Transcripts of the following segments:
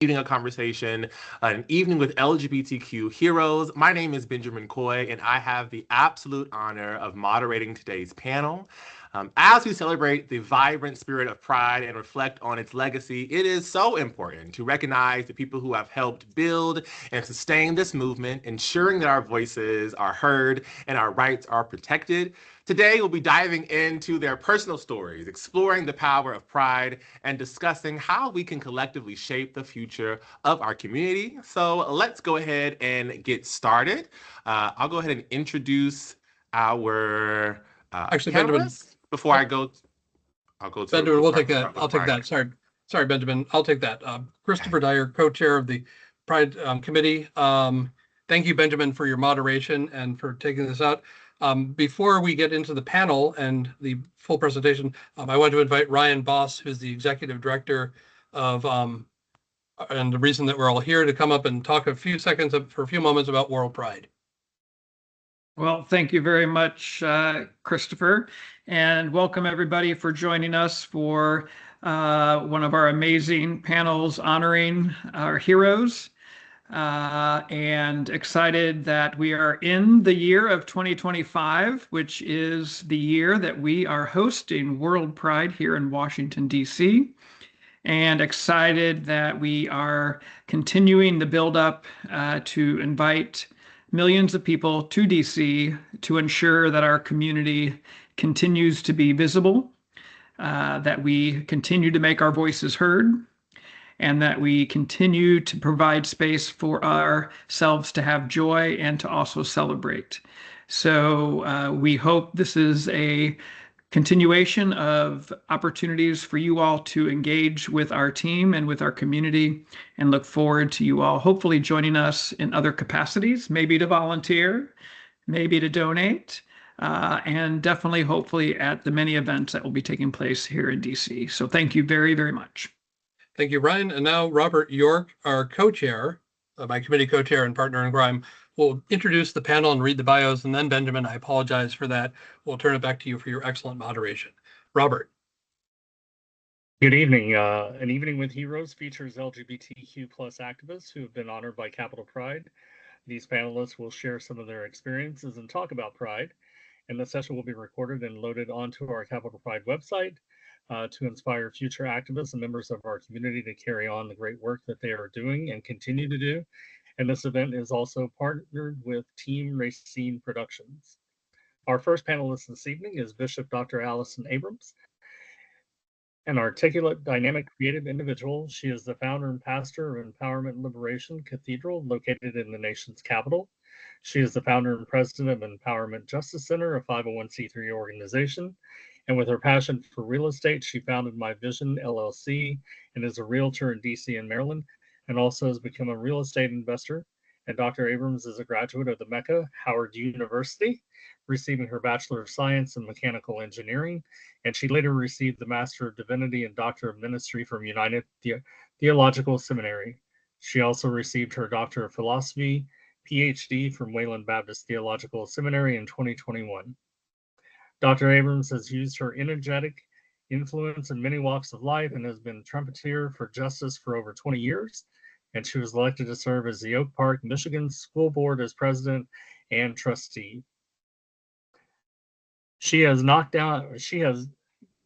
Evening of conversation, an evening with LGBTQ heroes. My name is Benjamin Coy, and I have the absolute honor of moderating today's panel. As we celebrate the vibrant spirit of Pride and reflect on its legacy, it is so important to recognize the people who have helped build and sustain this movement, ensuring that our voices are heard and our rights are protected. Today, we'll be diving into their personal stories, exploring the power of pride, and discussing how we can collectively shape the future of our community. So let's go ahead and get started. I'll go ahead and introduce our Actually, Benjamin, panelists before I'll go to Benjamin, we'll take start that. with I'll take Brian. that. Sorry, Benjamin. I'll take that. Christopher Dyer, co-chair of the Pride Committee. Thank you, Benjamin, for your moderation and for taking this out. Before we get into the panel and the full presentation, I want to invite Ryan Boss, who's the executive director of, and the reason that we're all here, to come up and talk for a few moments about World Pride. Well, thank you very much, Christopher, and welcome everybody for joining us for one of our amazing panels honoring our heroes. And excited that we are in the year of 2025, which is the year that we are hosting World Pride here in Washington, D.C. And excited that we are continuing the build-up to invite millions of people to DC to ensure that our community continues to be visible, that we continue to make our voices heard, and that we continue to provide space for ourselves to have joy and to also celebrate. So we hope this is a continuation of opportunities for you all to engage with our team and with our community, and look forward to you all hopefully joining us in other capacities, maybe to volunteer, maybe to donate, and definitely hopefully at the many events that will be taking place here in DC. So thank you very, very much. Thank you, Ryan. And now Robert York, our co-chair, my committee co-chair and partner in crime, will introduce the panel and read the bios. And then Benjamin, I apologize for that. We'll turn it back to you for your excellent moderation. Robert. Good evening. An Evening with Heroes features LGBTQ plus activists who have been honored by Capitol Pride. These panelists will share some of their experiences and talk about Pride. And the session will be recorded and loaded onto our Capitol Pride website to inspire future activists and members of our community to carry on the great work that they are doing and continue to do. And this event is also partnered with Team Rayceen Productions. Our first panelist this evening is Bishop Dr. Allyson Abrams, an articulate, dynamic, creative individual. She is the founder and pastor of Empowerment and Liberation Cathedral, located in the nation's capital. She is the founder and president of Empowerment Justice Center, a 501c3 organization. And with her passion for real estate, she founded My Vision LLC and is a realtor in DC and Maryland, and also has become a real estate investor. And Dr. Abrams is a graduate of the Mecca Howard University, receiving her Bachelor of Science in Mechanical Engineering. And she later received the Master of Divinity and Doctor of Ministry from United Theological Seminary. She also received her Doctor of Philosophy, PhD from Wayland Baptist Theological Seminary in 2021. Dr. Abrams has used her energetic influence in many walks of life and has been trumpeter for justice for over 20 years. And she was elected to serve as the Oak Park, Michigan School Board as president and trustee. She has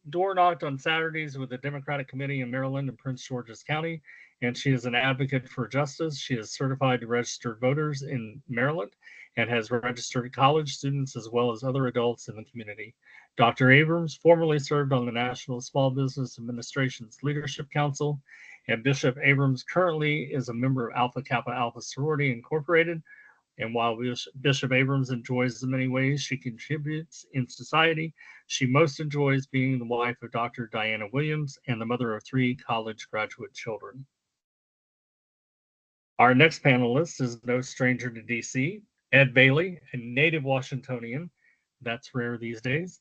door knocked on Saturdays with the Democratic Committee in Maryland and Prince George's County, and she is an advocate for justice. She is certified to register voters in Maryland and has registered college students as well as other adults in the community. Dr. Abrams formerly served on the National Small Business Administration's Leadership Council, and Bishop Abrams currently is a member of Alpha Kappa Alpha Sorority Incorporated. And while Bishop Abrams enjoys the many ways she contributes in society, she most enjoys being the wife of Dr. Diana Williams and the mother of 3 college graduate children. Our next panelist is no stranger to DC, Ed Bailey, a native Washingtonian. That's rare these days.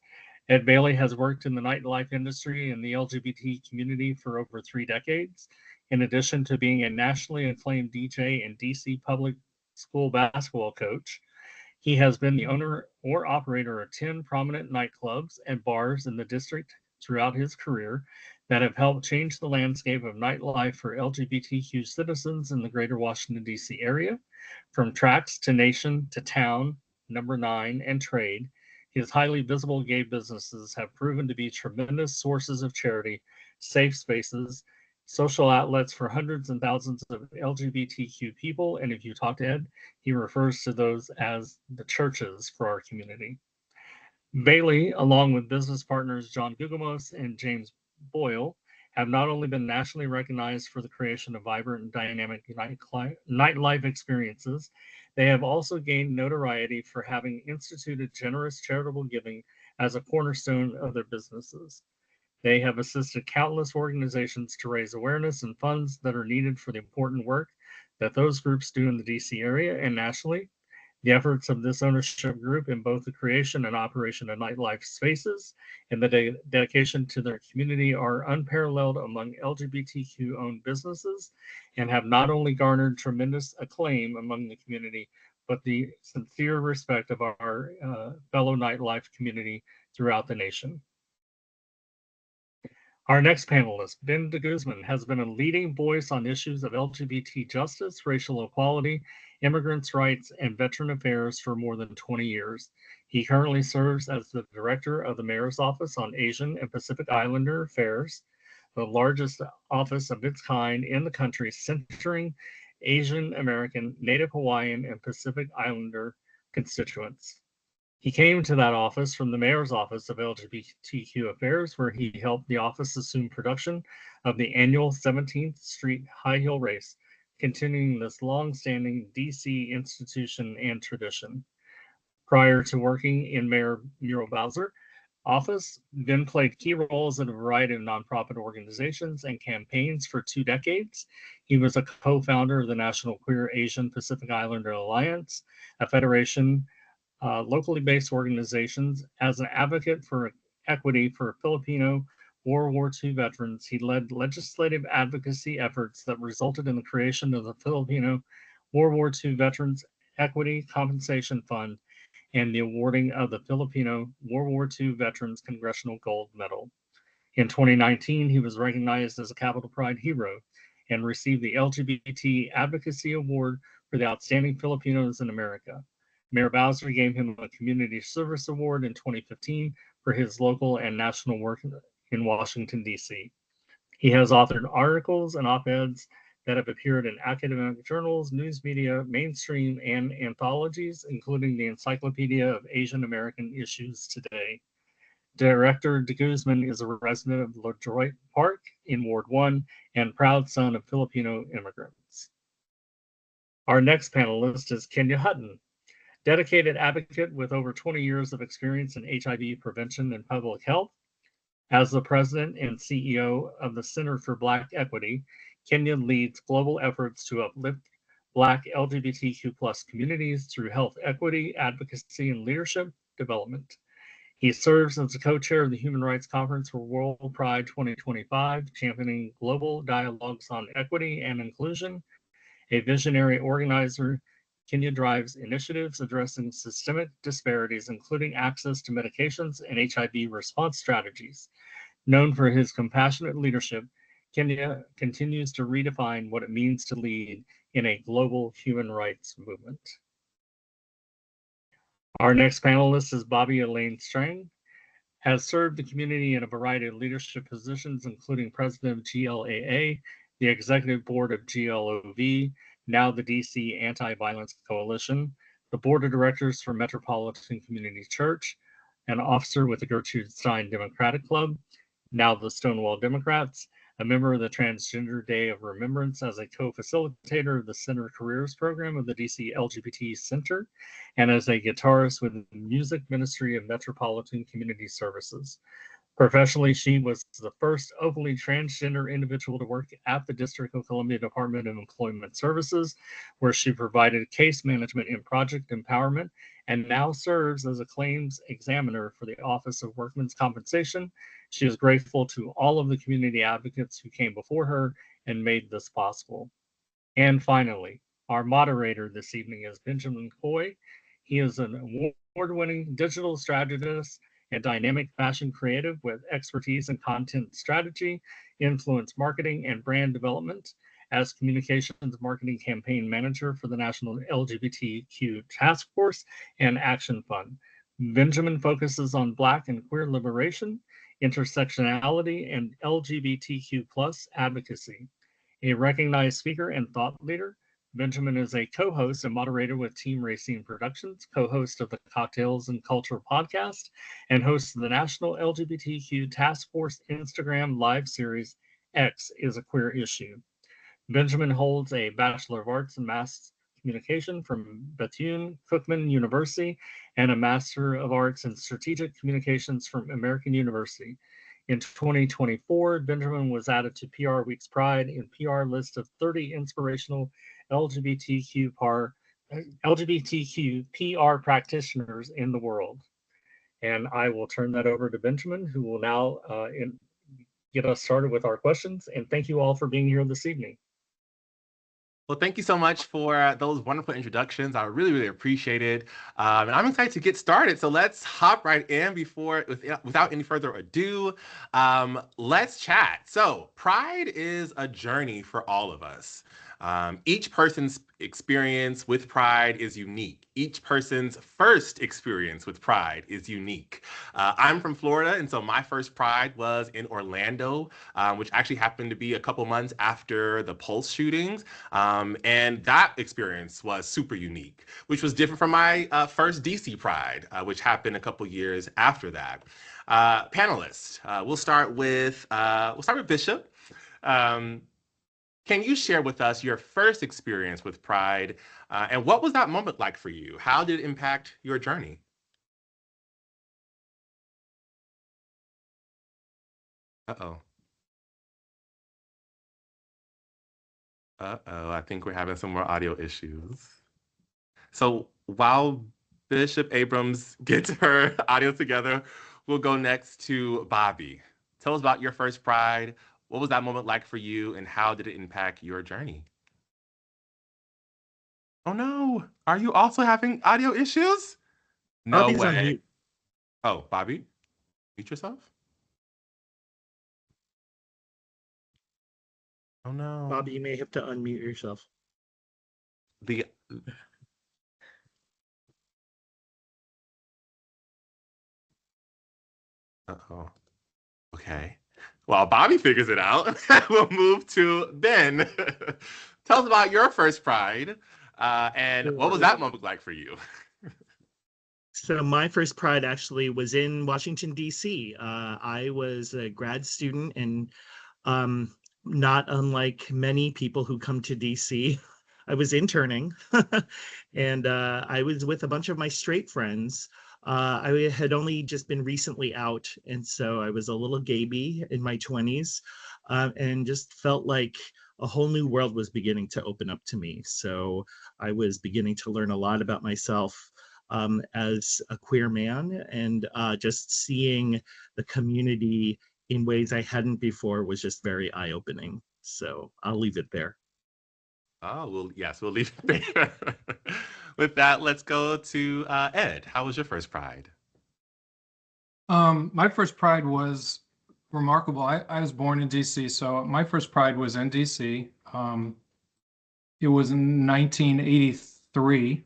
Ed Bailey has worked in the nightlife industry and the LGBT community for over 3 decades, in addition to being a nationally acclaimed DJ and DC public school basketball coach. He has been the owner or operator of 10 prominent nightclubs and bars in the district throughout his career. that have helped change the landscape of nightlife for LGBTQ citizens in the greater Washington, D.C. area. From tracks to nation to town, number 9, and trade, his highly visible gay businesses have proven to be tremendous sources of charity, safe spaces, social outlets for hundreds and thousands of LGBTQ people. And if you talk to Ed, he refers to those as the churches for our community. Bailey, along with business partners John Gugamos and James Boyle, have not only been nationally recognized for the creation of vibrant and dynamic nightlife experiences, they have also gained notoriety for having instituted generous charitable giving as a cornerstone of their businesses. They have assisted countless organizations to raise awareness and funds that are needed for the important work that those groups do in the DC area and nationally. The efforts of this ownership group in both the creation and operation of nightlife spaces and the dedication to their community are unparalleled among LGBTQ-owned businesses and have not only garnered tremendous acclaim among the community, but the sincere respect of our fellow nightlife community throughout the nation. Our next panelist, Ben de Guzman, has been a leading voice on issues of LGBT justice, racial equality, immigrants' rights, and veteran affairs for more than 20 years. He currently serves as the director of the Mayor's Office on Asian and Pacific Islander Affairs, the largest office of its kind in the country, centering Asian American, Native Hawaiian, and Pacific Islander constituents. He came to that office from the Mayor's Office of LGBTQ Affairs, where he helped the office assume production of the annual 17th Street High Heel Race, continuing this long-standing DC institution and tradition. Prior to working in Mayor Muriel Bowser office, Ben played key roles in a variety of nonprofit organizations and campaigns for 2 decades. He was a co-founder of the National Queer Asian Pacific Islander Alliance, a federation locally based organizations. As an advocate for equity for Filipino World War II veterans, he led legislative advocacy efforts that resulted in the creation of the Filipino World War II Veterans Equity Compensation Fund and the awarding of the Filipino World War II Veterans Congressional Gold Medal. In 2019, he was recognized as a Capitol Pride hero and received the LGBT Advocacy Award for the Outstanding Filipinos in America. Mayor Bowser gave him a Community Service Award in 2015 for his local and national work in Washington, D.C. He has authored articles and op-eds that have appeared in academic journals, news media, mainstream, and anthologies, including the Encyclopedia of Asian American Issues Today. Director de Guzman is a resident of LaDroit Park in Ward 1 and proud son of Filipino immigrants. Our next panelist is Kenya Hutton, dedicated advocate with over 20 years of experience in HIV prevention and public health. As the president and CEO of the Center for Black Equity, Kenya leads global efforts to uplift Black LGBTQ+ communities through health equity, advocacy, and leadership development. He serves as the co-chair of the Human Rights Conference for World Pride 2025, championing global dialogues on equity and inclusion. A visionary organizer, Kenya drives initiatives addressing systemic disparities, including access to medications and HIV response strategies. Known for his compassionate leadership, Kenya continues to redefine what it means to lead in a global human rights movement. Our next panelist is Bobbi Elaine Strang, has served the community in a variety of leadership positions, including president of GLAA, the executive board of GLOV, now the DC Anti-Violence Coalition, the board of directors for Metropolitan Community Church, an officer with the Gertrude Stein Democratic Club, now the Stonewall Democrats, a member of the Transgender Day of Remembrance as a co-facilitator of the Center Careers Program of the DC LGBT Center, and as a guitarist with the Music Ministry of Metropolitan Community Services. Professionally, she was the first openly transgender individual to work at the District of Columbia Department of Employment Services, where she provided case management and project empowerment, and now serves as a claims examiner for the Office of Workmen's Compensation. She is grateful to all of the community advocates who came before her and made this possible. And finally, our moderator this evening is Benjamin Coy. He is an award-winning digital strategist a dynamic fashion creative with expertise in content strategy, influence marketing, and brand development. As communications marketing campaign manager for the National LGBTQ Task Force and Action Fund. Benjamin focuses on Black and queer liberation, intersectionality, and LGBTQ plus advocacy. A recognized speaker and thought leader, Benjamin is a co-host and moderator with Team Rayceen Productions, co-host of the Cocktails and Culture podcast, and host of the National LGBTQ Task Force Instagram live series, X is a Queer Issue. Benjamin holds a Bachelor of Arts in Mass Communication from Bethune-Cookman University and a Master of Arts in Strategic Communications from American University. In 2024, Benjamin was added to PR Week's Pride and PR list of 30 inspirational LGBTQ PR practitioners in the world. And I will turn that over to Benjamin, who will now get us started with our questions. And thank you all for being here this evening. Well, thank you so much for those wonderful introductions. I really, really appreciate it. And I'm excited to get started. So let's hop right in without any further ado. Let's chat. So Pride is a journey for all of us. Each person's experience with Pride is unique. Each person's first experience with Pride is unique. I'm from Florida, and so my first Pride was in Orlando, which actually happened to be a couple months after the Pulse shootings. And that experience was super unique, which was different from my first DC Pride, which happened a couple years after that. Panelists, we'll start with Bishop. Can you share with us your first experience with Pride, and what was that moment like for you? How did it impact your journey? Uh-oh. Uh-oh, I think we're having some more audio issues. So while Bishop Abrams gets her audio together, we'll go next to Bobbi. Tell us about your first Pride. What was that moment like for you, and how did it impact your journey? Oh no, are you also having audio issues? No Bobby's on way. mute. Oh, Bobbi, mute yourself. Oh no. Bobby, you may have to unmute yourself. The Uh-oh. Okay. While Bobbi figures it out, we'll move to Ben. Tell us about your first Pride, and what was that moment like for you? So my first Pride actually was in Washington, D.C. I was a grad student, and not unlike many people who come to D.C., I was interning, and I was with a bunch of my straight friends. I had only just been recently out, and so I was a little gaby in my 20s, and just felt like a whole new world was beginning to open up to me. So I was beginning to learn a lot about myself as a queer man, and just seeing the community in ways I hadn't before was just very eye-opening. So I'll leave it there. Oh, well, yes, we'll leave it there. With that, let's go to Ed. How was your first Pride? My first Pride was remarkable. I was born in DC, so my first Pride was in DC. It was in 1983,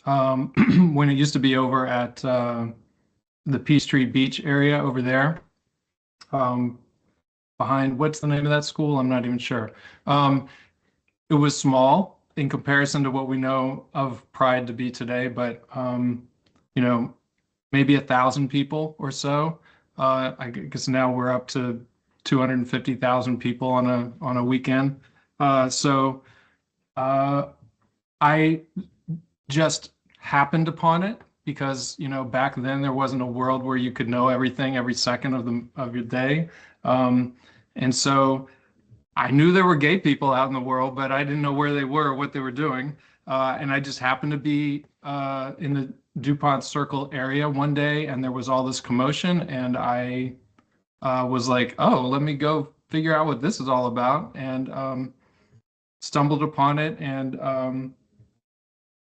when it used to be over at the Peachtree Beach area over there, behind, what's the name of that school? I'm not even sure. It was small in comparison to what we know of Pride to be today, but maybe 1,000 people or so. I guess now we're up to 250,000 people on a weekend. So I just happened upon it because back then there wasn't a world where you could know everything every second of your day, and so I knew there were gay people out in the world, but I didn't know where they were, what they were doing. And I just happened to be in the DuPont Circle area one day, and there was all this commotion, and I was like, oh, let me go figure out what this is all about, and stumbled upon it, and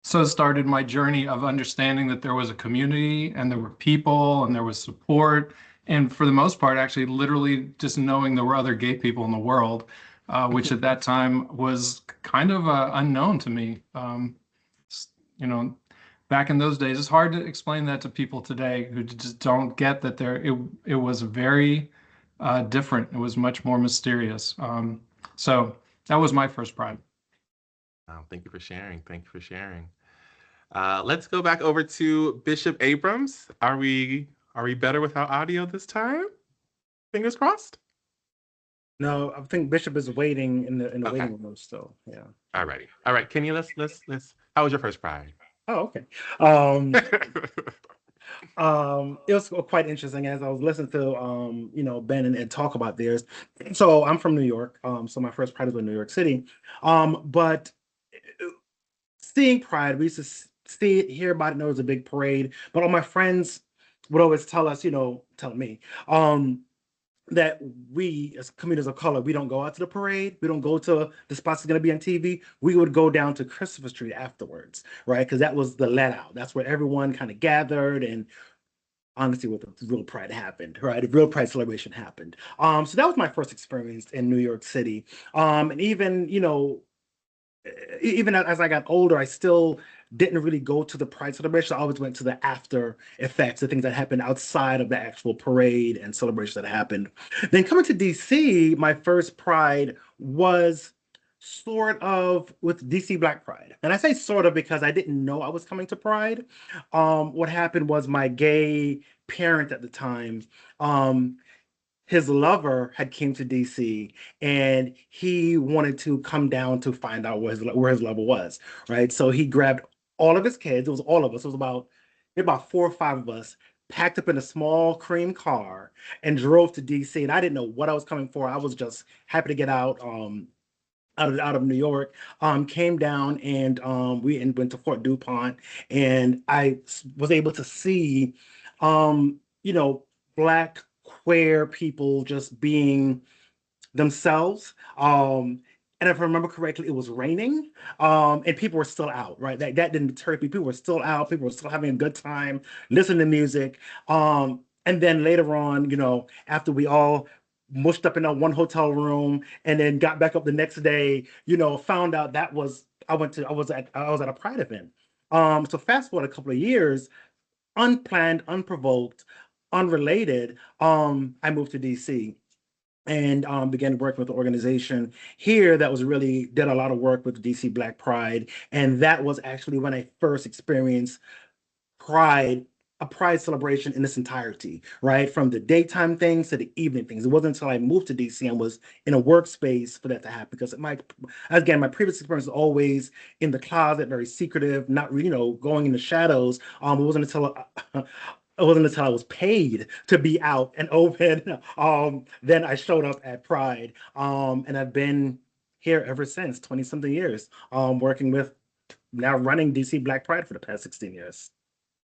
So it started my journey of understanding that there was a community and there were people and there was support. And for the most part, actually, literally just knowing there were other gay people in the world, which at that time was kind of unknown to me. You know, back in those days, it's hard to explain that to people today who just don't get that it was very different. It was much more mysterious. So that was my first Pride. Thank you for sharing. Thank you for sharing. Let's go back over to Bishop Abrams. Are we better without audio this time? Fingers crossed. No, I think Bishop is waiting in the Okay. waiting room still. Yeah. All right. Kenya, let's. How was your first Pride? Oh, okay. It was quite interesting as I was listening to Ben and Ed talk about theirs. So I'm from New York. So my first Pride was in New York City. But seeing Pride, we used to hear about it, know it was a big parade. But all my friends would always tell us, tell me, that we as communities of color, we don't go out to the parade. We don't go to the spots that's going to be on TV. We would go down to Christopher Street afterwards, right? Because that was the let out. That's where everyone kind of gathered and honestly what the real Pride happened, right? The real Pride celebration happened. So that was my first experience in New York City. And even, even as I got older, I still didn't really go to the Pride celebration. I always went to the after effects, the things that happened outside of the actual parade and celebration that happened. Then coming to DC, my first Pride was sort of with DC Black Pride. And I say sort of because I didn't know I was coming to Pride. What happened was my gay parent at the time, his lover had came to DC and he wanted to come down to find out where his lover was, right? So he grabbed all of his kids. It was all of us. It was about 4 or 5 of us packed up in a small cream car and drove to DC. And I didn't know what I was coming for. I was just happy to get out of New York. Came down and we went to Fort DuPont, and I was able to see Black queer people just being themselves. And if I remember correctly, it was raining, and people were still out, right? That didn't deter people. People were still out. People were still having a good time, listening to music. And then later on, after we all mushed up in that one hotel room and then got back up the next day, found out that was I was at a Pride event. So fast forward a couple of years, unplanned, unprovoked, unrelated, I moved to DC and began working with the organization here that was really did a lot of work with DC Black Pride. And that was actually when I first experienced a Pride celebration in its entirety, right? From the daytime things to the evening things. It wasn't until I moved to DC and was in a workspace for that to happen. Because my previous experience was always in the closet, very secretive, not really, going in the shadows. It wasn't until I was paid to be out and open. Then I showed up at Pride. And I've been here ever since, 20 something years, working with now running DC Black Pride for the past 16 years.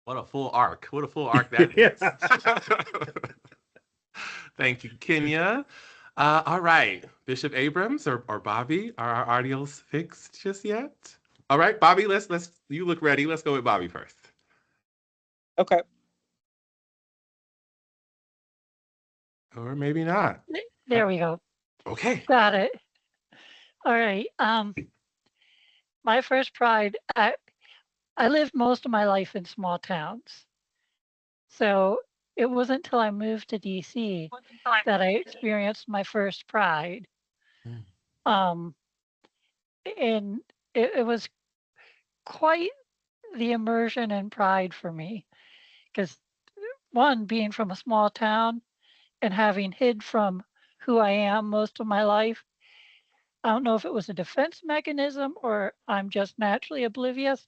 What a full arc. What a full arc that is. Thank you, Kenya. All right, Bishop Abrams or Bobbi, are our audios fixed just yet? All right, Bobbi, let's you look ready. Let's go with Bobbi first. Okay. Or maybe not. There we go. Okay. Got it. All right. My first Pride, I lived most of my life in small towns. So it wasn't until I moved to DC that I experienced my first Pride. And it was quite the immersion and pride for me. Because one, being from a small town and having hid from who I am most of my life, I don't know if it was a defense mechanism or I'm just naturally oblivious,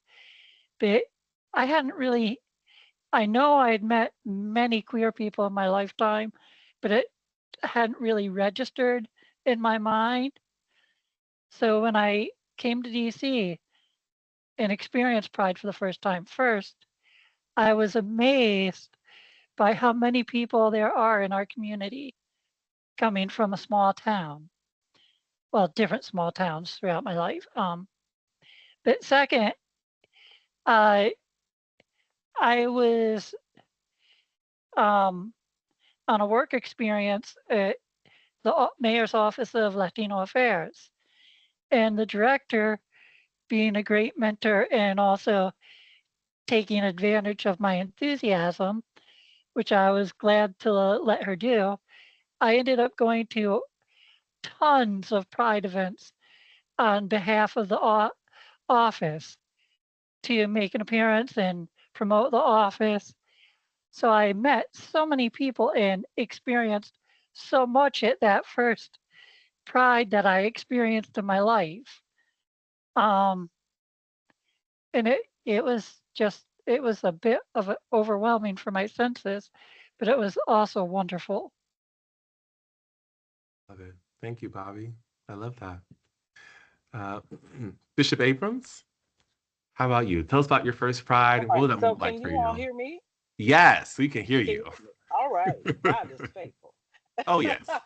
but I hadn't really, I know I had met many queer people in my lifetime, but it hadn't really registered in my mind. So when I came to DC and experienced Pride for the first time, I was amazed by how many people there are in our community coming from a small town. Well, different small towns throughout my life. But second, I I was um, on a work experience at the Mayor's Office of Latino Affairs, and the director, being a great mentor and also taking advantage of my enthusiasm, which I was glad to let her do, I ended up going to tons of Pride events on behalf of the office to make an appearance and promote the office. So I met so many people and experienced so much at that first Pride that I experienced in my life. Um, and it was a bit of overwhelming for my senses, but it was also wonderful. Love it. Thank you, Bobbi. I love that. Uh, Bishop Abrams, how about you? Tell us about your first Pride. All What right. was that So like can for you all you? hear me? Yes, we can hear Can you. you hear me? All right. God is faithful. Oh, yes.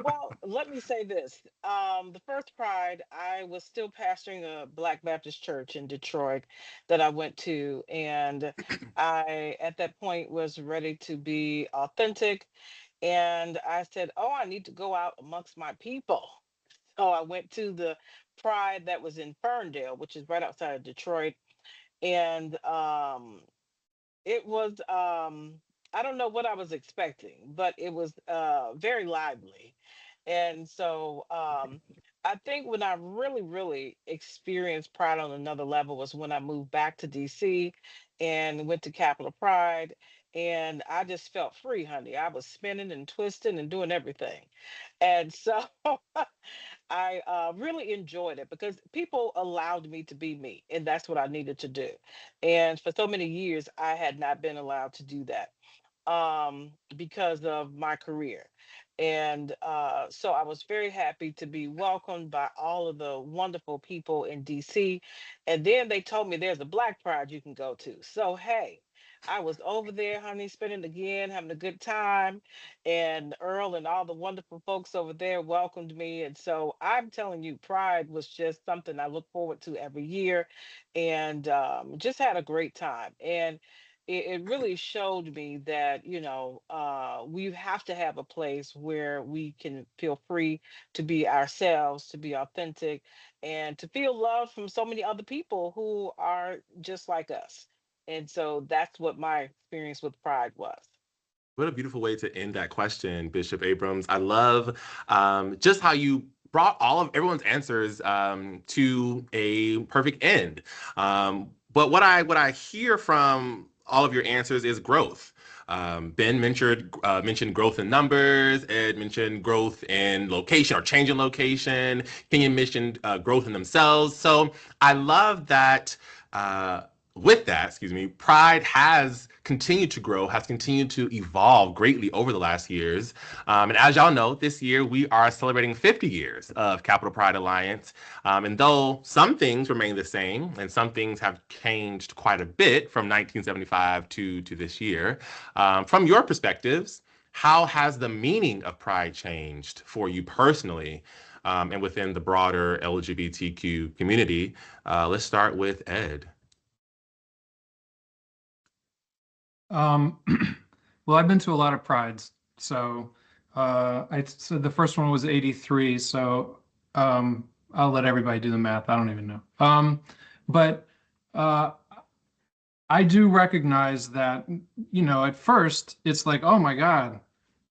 Well, let me say this. The first Pride, I was still pastoring a Black Baptist church in Detroit that I went to. And I, at that point, was ready to be authentic. And I said, oh, I need to go out amongst my people. So I went to the Pride that was in Ferndale, which is right outside of Detroit. And it was I don't know what I was expecting, but it was very lively. And so I think when I really experienced Pride on another level was when I moved back to DC and went to Capitol Pride, and I just felt free, honey. I was spinning and twisting and doing everything. And so I really enjoyed it because people allowed me to be me, and that's what I needed to do. And for so many years, I had not been allowed to do that because of my career. And so I was very happy to be welcomed by all of the wonderful people in DC. And then they told me there's a Black Pride you can go to. So, hey, I was over there, honey, spending again, having a good time. And Earl and all the wonderful folks over there welcomed me. And so I'm telling you, Pride was just something I look forward to every year, and just had a great time. And it really showed me that we have to have a place where we can feel free to be ourselves, to be authentic, and to feel love from so many other people who are just like us. And so that's what my experience with Pride was. What a beautiful way to end that question, Bishop Abrams. I love just how you brought all of everyone's answers to a perfect end. But what I hear from all of your answers is growth. Ben mentioned growth in numbers. Ed mentioned growth in location or change in location. Kenyon mentioned growth in themselves. So I love that. With that, excuse me, Pride has continued to grow, has continued to evolve greatly over the last years. And as y'all know, this year we are celebrating 50 years of Capital Pride Alliance. And though some things remain the same and some things have changed quite a bit from 1975 to this year, from your perspectives, how has the meaning of Pride changed for you personally and within the broader LGBTQ community? Let's start with Ed. Um, well, I've been to a lot of prides. So so the first one was 83. So I'll let everybody do the math. I don't even know. But uh, I do recognize that, at first it's like, oh my God,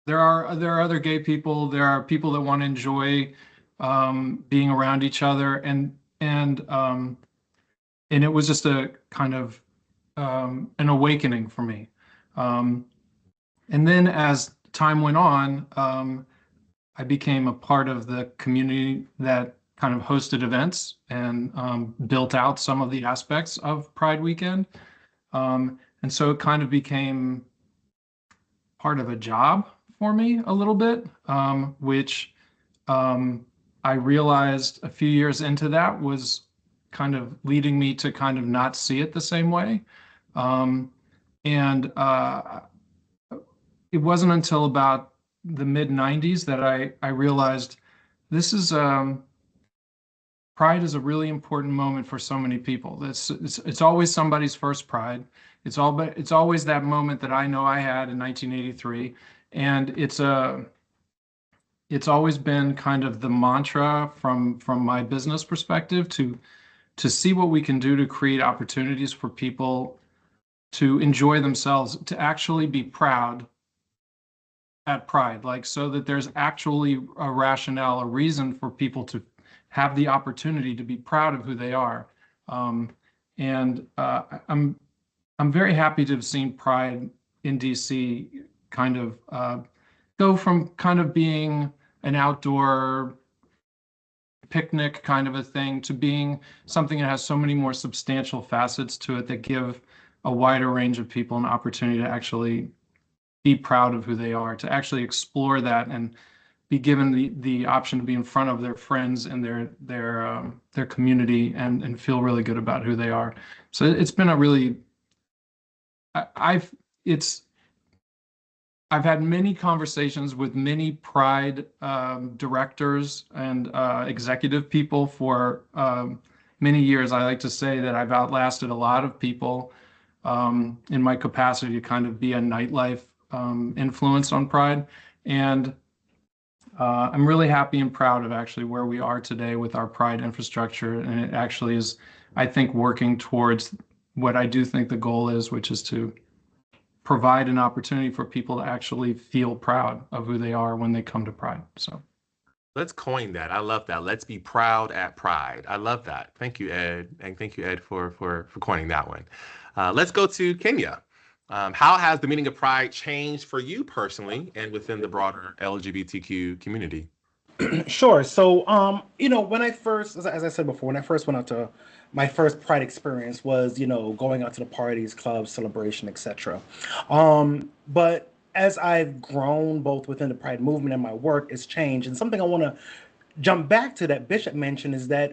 there are other gay people. There are people that want to enjoy being around each other, and it was just a kind of an awakening for me. Um, and then as time went on, I became a part of the community that kind of hosted events and built out some of the aspects of Pride Weekend. And so it kind of became part of a job for me a little bit, which I realized a few years into that was kind of leading me to kind of not see it the same way. And it wasn't until about the mid 90s that I realized this is Pride is a really important moment for so many people. It's always somebody's first Pride. It's always that moment that I know I had in 1983, and it's always been kind of the mantra from my business perspective to see what we can do to create opportunities for people to enjoy themselves, to actually be proud at Pride, like so that there's actually a rationale, a reason for people to have the opportunity to be proud of who they are. And I'm very happy to have seen Pride in DC kind of go from kind of being an outdoor picnic kind of a thing to being something that has so many more substantial facets to it that give a wider range of people an opportunity to actually be proud of who they are, to actually explore that and be given the option to be in front of their friends and their community and feel really good about who they are. So it's been a really I've had many conversations with many Pride directors and executive people for many years. I like to say that I've outlasted a lot of people in my capacity to kind of be a nightlife influence on Pride. And I'm really happy and proud of actually where we are today with our Pride infrastructure. And it actually is, I think, working towards what I do think the goal is, which is to provide an opportunity for people to actually feel proud of who they are when they come to Pride. So let's coin that. I love that. Let's be proud at Pride. I love that. Thank you, Ed. And thank you, Ed, for coining that one. Let's go to Kenya. How has the meaning of Pride changed for you personally and within the broader LGBTQ community? Sure. So, when I first, as I said before, when I first went out to my first Pride experience was, going out to the parties, clubs, celebration, etc. But as I've grown both within the Pride movement and my work, it's changed. And something I want to jump back to that Bishop mentioned is that,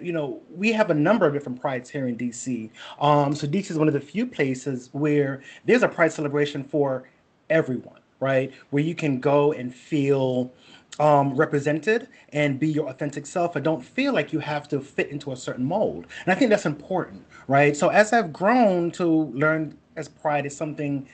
we have a number of different prides here in DC. So DC is one of the few places where there's a Pride celebration for everyone, right? Where you can go and feel represented and be your authentic self and don't feel like you have to fit into a certain mold. And I think that's important, right? So as I've grown to learn as Pride is something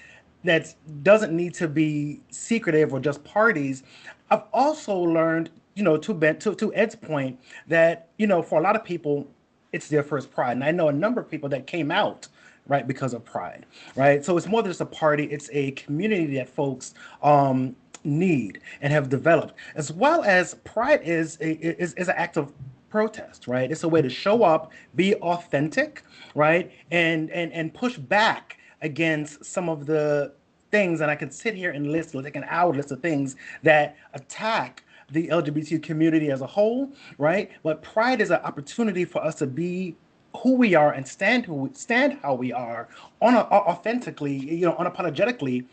that doesn't need to be secretive or just parties, I've also learned, to Ed's point, that, for a lot of people, it's their first Pride. And I know a number of people that came out, right, because of Pride, right? So it's more than just a party, it's a community that folks need and have developed, as well as Pride is an act of protest, right? It's a way to show up, be authentic, right? And push back against some of the things, and I could sit here and list like an hour list of things that attack the LGBT community as a whole, right? But Pride is an opportunity for us to be who we are and stand how we are authentically, unapologetically,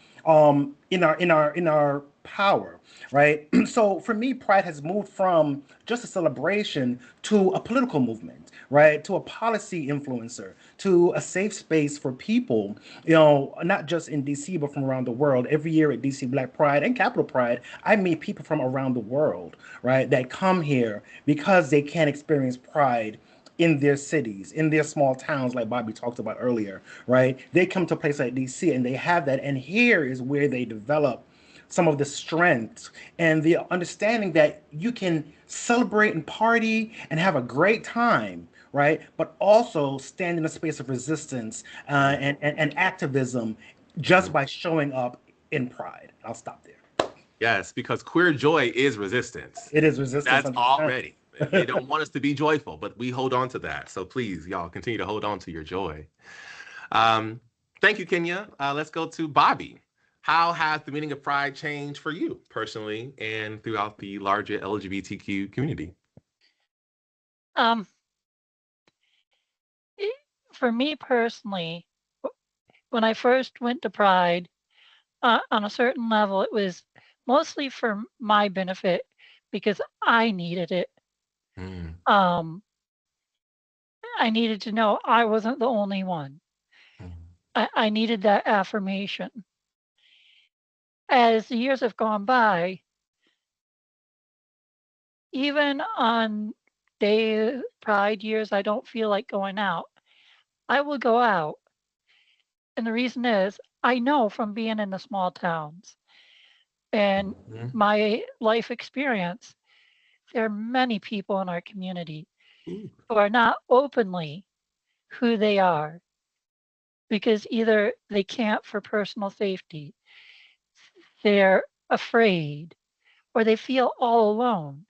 in our power, right? So for me, Pride has moved from just a celebration to a political movement, right? To a policy influencer, to a safe space for people, not just in DC, but from around the world. Every year at DC Black Pride and Capital Pride, I meet people from around the world, right? That come here because they can't experience Pride in their cities, in their small towns, like Bobbi talked about earlier, right? They come to a place like DC and they have that. And here is where they develop some of the strengths and the understanding that you can celebrate and party and have a great time, right? But also stand in a space of resistance and activism just by showing up in Pride. I'll stop there. Yes, because queer joy is resistance. It is resistance. That's already. They don't want us to be joyful, but we hold on to that. So please, y'all, continue to hold on to your joy. Thank you, Kenya. Let's go to Bobbi. How has the meaning of Pride changed for you personally and throughout the larger LGBTQ community? For me personally, when I first went to Pride, on a certain level, it was mostly for my benefit because I needed it. I needed to know I wasn't the only one. I needed that affirmation. As the years have gone by, even on Pride years, I don't feel like going out, I will go out. And the reason is I know from being in the small towns and Mhm. my life experience, there are many people in our community Ooh. who are not openly who they are because either they can't for personal safety, they're afraid, or they feel all alone.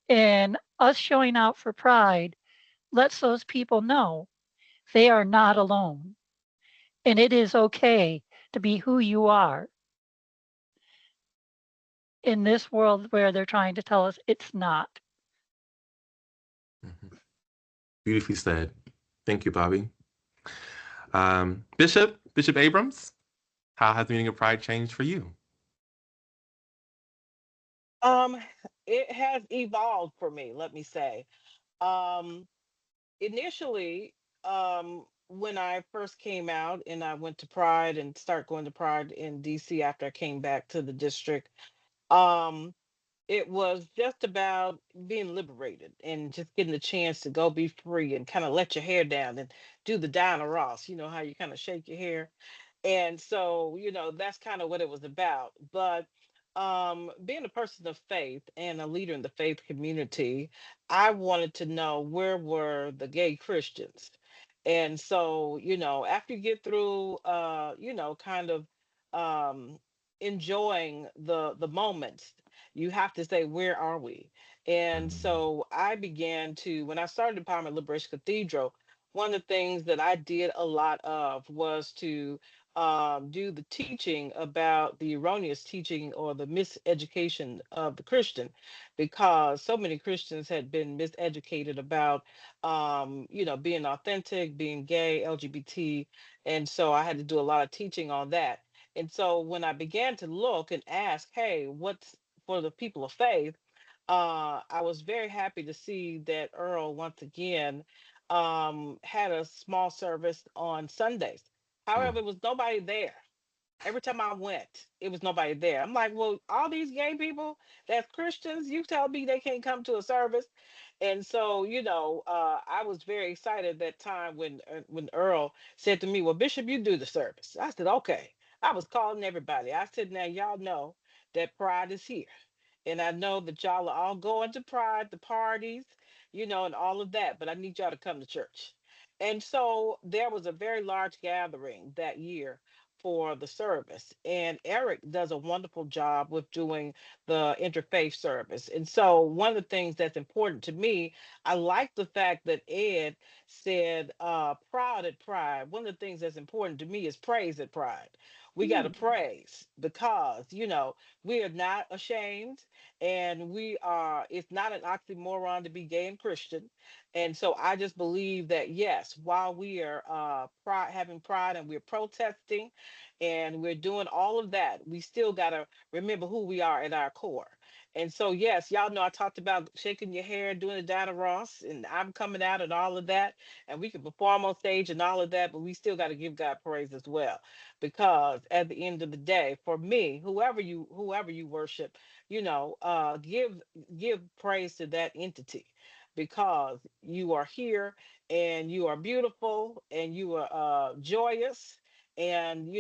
And us showing out for Pride lets those people know they are not alone. And it is okay to be who you are in this world where they're trying to tell us it's not. Mhm. Beautifully said. Thank you, Bobbi. Bishop Abrams, how has the meaning of pride changed for you? Um, it has evolved for me, let me say. Um, Initially, when I first came out and I went to Pride and start going to Pride in DC after I came back to the district, um, it was just about being liberated and just getting the chance to go be free and kind of let your hair down and do the Diana Ross, how you kind of shake your hair. And so, that's kind of what it was about. But being a person of faith and a leader in the faith community, I wanted to know where were the gay Christians. And so, after you get through kind of enjoying the moments, you have to say, where are we? And so I began to, when I started Empowerment Liberation Cathedral, one of the things that I did a lot of was to do the teaching about the erroneous teaching or the miseducation of the Christian, because so many Christians had been miseducated about, being authentic, being gay, LGBT. And so I had to do a lot of teaching on that. And so when I began to look and ask, hey, what's for the people of faith, I was very happy to see that Earl once again had a small service on Sundays. Mm. However, it was nobody there. Every time I went, it was nobody there. I'm like, well, all these gay people that's Christians, you tell me they can't come to a service. And so, I was very excited that time when Earl said to me, well, Bishop, you do the service. I said, okay. I was calling everybody. I said, now y'all know that Pride is here. And I know that y'all are all going to Pride, the parties, and all of that, but I need y'all to come to church. And so there was a very large gathering that year for the service. And Eric does a wonderful job with doing the interfaith service. And so one of the things that's important to me, I like the fact that Ed said proud at Pride. One of the things that's important to me is praise at Pride. We got to praise because, we are not ashamed, and it's not an oxymoron to be gay and Christian. And so I just believe that, yes, while we are having pride and we're protesting and we're doing all of that, we still got to remember who we are at our core. And so, yes, y'all know I talked about shaking your hair, doing the Diana Ross, and I'm coming out and all of that. And we can perform on stage and all of that, but we still got to give God praise as well. Because at the end of the day, for me, whoever you worship, give praise to that entity, because you are here and you are beautiful and you are joyous, and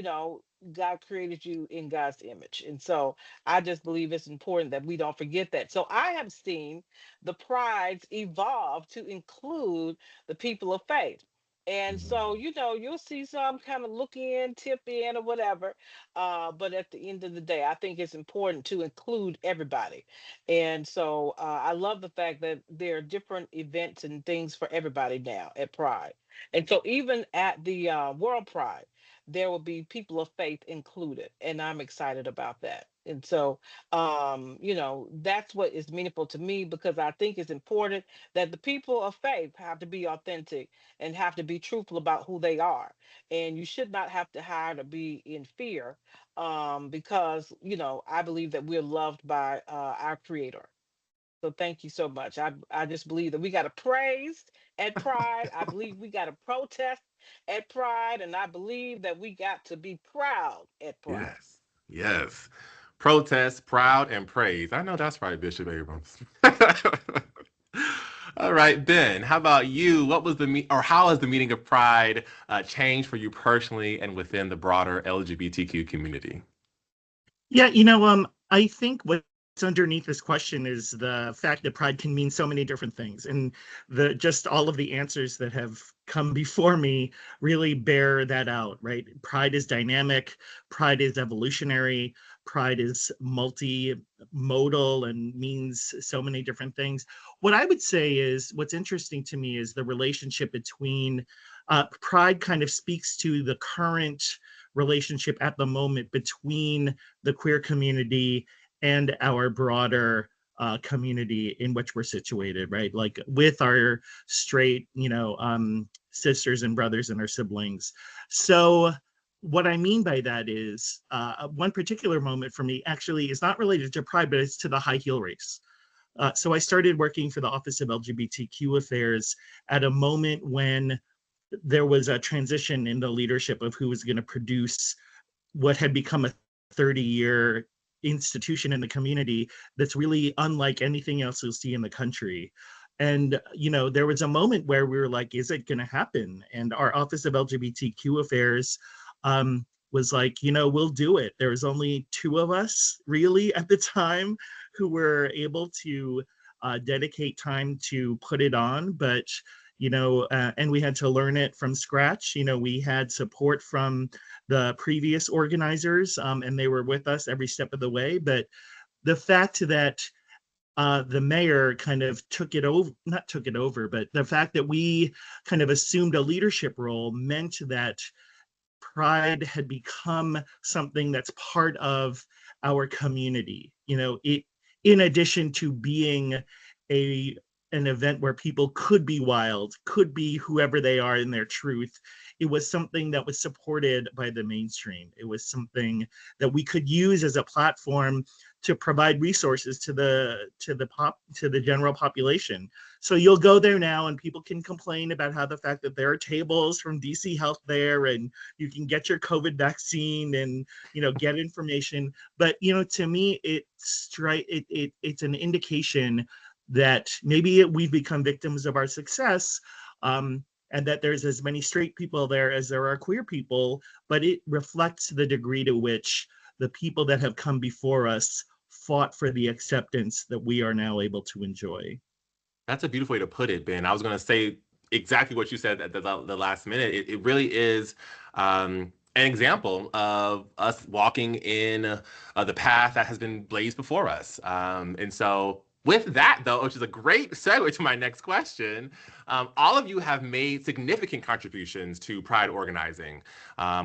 God created you in God's image. And so I just believe it's important that we don't forget that. So I have seen the prides evolve to include the people of faith. And so, you'll see some kind of look in, tip in, or whatever. But at the end of the day, I think it's important to include everybody. And so I love the fact that there are different events and things for everybody now at Pride. And so even at the World Pride, there will be people of faith included. And I'm excited about that. And so, that's what is meaningful to me, because I think it's important that the people of faith have to be authentic and have to be truthful about who they are. And you should not have to hide or be in fear, because I believe that we're loved by our Creator. So thank you so much. I just believe that we got to praise at Pride. I believe we got to protest at Pride, and I believe that we got to be proud at Pride. Yes. Yes. Protest, proud, and praise. I know that's right, Bishop Abrams. All right, Ben, how about you? What was or how has the meaning of pride changed for you personally and within the broader LGBTQ community? Yeah, I think what's underneath this question is the fact that pride can mean so many different things. And just all of the answers that have come before me really bear that out, right? Pride is dynamic, pride is evolutionary, pride is multimodal and means so many different things. What I would say is what's interesting to me is the relationship between pride kind of speaks to the current relationship at the moment between the queer community and our broader community in which we're situated, right? Like with our straight, sisters and brothers and our siblings. So what I mean by that is one particular moment for me actually is not related to pride, but it's to the high heel race. So I started working for the Office of LGBTQ Affairs at a moment when there was a transition in the leadership of who was going to produce what had become a 30-year institution in the community that's really unlike anything else you'll see in the country. And, there was a moment where we were like, is it going to happen? And our Office of LGBTQ Affairs was like, we'll do it. There was only two of us really at the time who were able to dedicate time to put it on. But and we had to learn it from scratch. We had support from the previous organizers, and they were with us every step of the way. But the fact that the mayor kind of took it over, not took it over, but the fact that we kind of assumed a leadership role meant that pride had become something that's part of our community. In addition to being an event where people could be wild, could be whoever they are in their truth. It was something that was supported by the mainstream. It was something that we could use as a platform to provide resources to the general population. So you'll go there now and people can complain about how the fact that there are tables from DC Health there and you can get your COVID vaccine and get information. But to me, it's an indication that maybe we've become victims of our success, and that there's as many straight people there as there are queer people, but it reflects the degree to which the people that have come before us fought for the acceptance that we are now able to enjoy. That's a beautiful way to put it, Ben. I was going to say exactly what you said at the last minute. It really is an example of us walking in the path that has been blazed before us. And so with that, though, which is a great segue to my next question, all of you have made significant contributions to Pride organizing,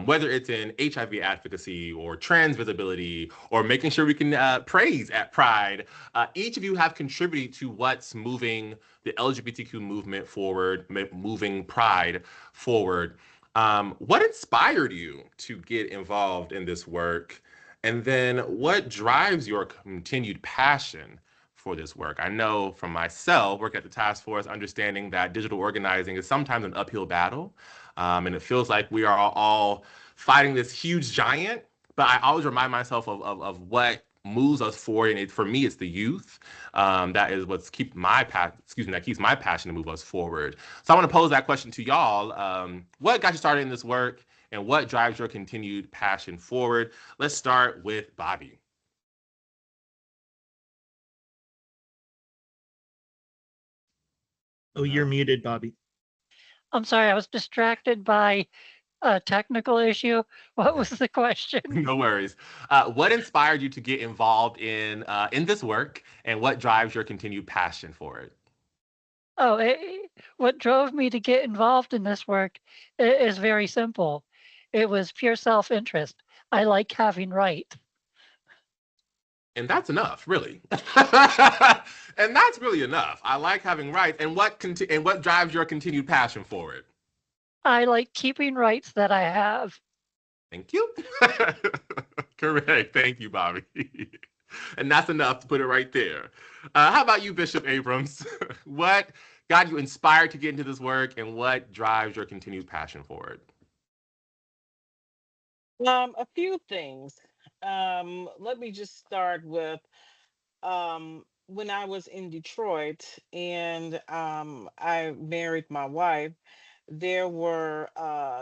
whether it's in HIV advocacy or trans visibility or making sure we can praise at Pride. Each of you have contributed to what's moving the LGBTQ movement forward, moving Pride forward. What inspired you to get involved in this work? And then what drives your continued passion for this work? I know from myself, work at the task force, understanding that digital organizing is sometimes an uphill battle. And it feels like we are all fighting this huge giant. But I always remind myself of what moves us forward. And for me, it's the youth. That is what's that keeps my passion to move us forward. So I want to pose that question to y'all. What got you started in this work and what drives your continued passion forward? Let's start with Bobbi. Oh, you're muted, Bobbi. I'm sorry, I was distracted by a technical issue. What was the question? No worries. What inspired you to get involved in this work, and what drives your continued passion for it? Oh, what drove me to get involved in this work is very simple. It was pure self-interest. I like having right. And that's enough, really. And that's really enough. I like having rights. And what drives your continued passion for it? I like keeping rights that I have. Thank you. Correct. Thank you, Bobbi. And that's enough to put it right there. How about you, Bishop Abrams? What got you inspired to get into this work, and what drives your continued passion for it? A few things. Let me just start with when I was in Detroit and I married my wife, there were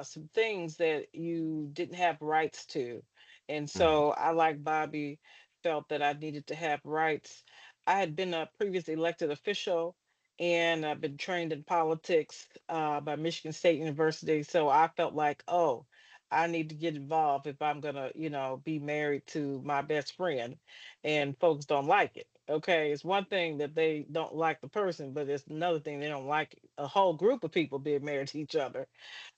some things that you didn't have rights to. And Mm, so I, like Bobby, felt that I needed to have rights. I had been a previous elected official and I've been trained in politics by Michigan State University. So I felt like, oh, I need to get involved if I'm going to, be married to my best friend, and folks don't like it. Okay, it's one thing that they don't like the person, but it's another thing they don't like a whole group of people being married to each other.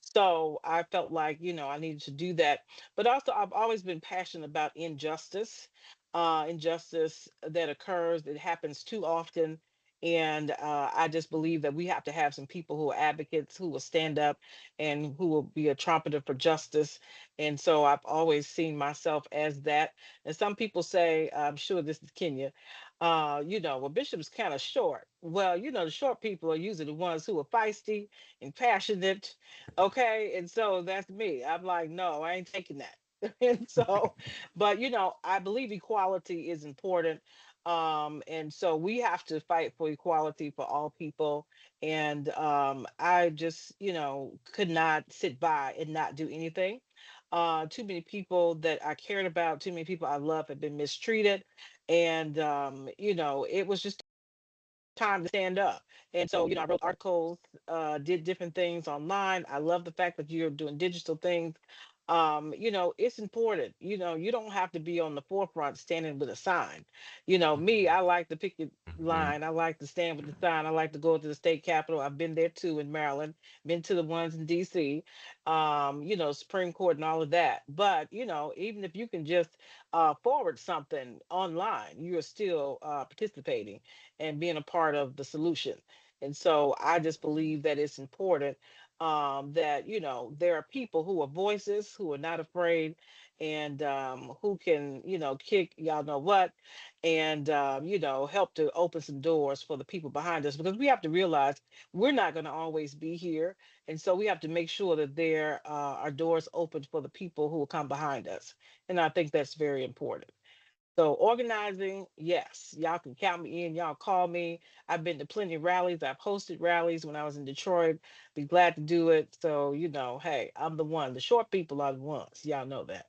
So I felt like, I needed to do that. But also, I've always been passionate about injustice, injustice that occurs, that happens too often. And I just believe that we have to have some people who are advocates, who will stand up and who will be a trumpeter for justice. And so I've always seen myself as that. And some people say, I'm sure this is Kenya, well, Bishop's kind of short. Well, the short people are usually the ones who are feisty and passionate. Okay. And so that's me. I'm like, no, I ain't taking that. And so, but I believe equality is important. And so we have to fight for equality for all people. And I just, could not sit by and not do anything. Too many people that I cared about, too many people I love have been mistreated. And it was just time to stand up. And so, I wrote articles, did different things online. I love the fact that you're doing digital things. It's important. You don't have to be on the forefront standing with a sign. Me, I like to pick your mhm. line. I like to stand with the sign. I like to go to the state capitol. I've been there too in Maryland, been to the ones in DC, Supreme Court and all of that. But, even if you can just forward something online, you're still participating and being a part of the solution. And so I just believe that it's important that, there are people who are voices, who are not afraid, and who can, kick y'all know what, and, help to open some doors for the people behind us, because we have to realize we're not going to always be here. And so we have to make sure that there are doors open for the people who will come behind us. And I think that's very important. So organizing, yes, y'all can count me in. Y'all call me. I've been to plenty of rallies. I've hosted rallies when I was in Detroit. Be glad to do it. So, hey, I'm the one. The short people are the ones. Y'all know that.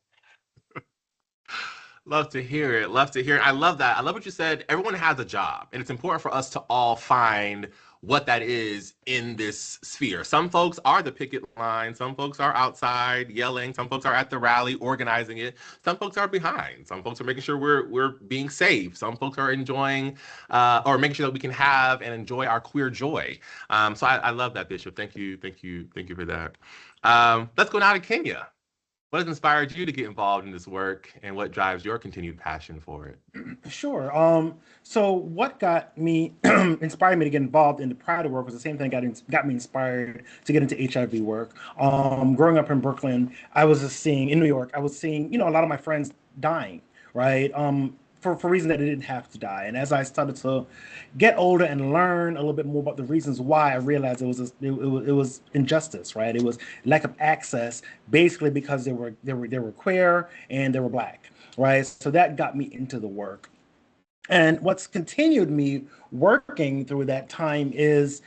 Love to hear it. Love to hear it. I love that. I love what you said. Everyone has a job, and it's important for us to all find what that is in this sphere. Some folks are the picket line. Some folks are outside yelling. Some folks are at the rally organizing it. Some folks are behind. Some folks are making sure we're being safe. Some folks are enjoying or making sure that we can have and enjoy our queer joy. So I love that, Bishop. Thank you. Thank you. Thank you for that. Let's go now to Kenya. What has inspired you to get involved in this work and what drives your continued passion for it? Sure. So what got me inspired me to get involved in the Pride work was the same thing got me inspired to get into HIV work. Growing up in Brooklyn, I was just seeing in New York, I was seeing, a lot of my friends dying, right? For reasons that they didn't have to die. And as I started to get older and learn a little bit more about the reasons why, I realized it was injustice, right? It was lack of access, basically because they were queer and they were black, right? So that got me into the work. And what's continued me working through that time is,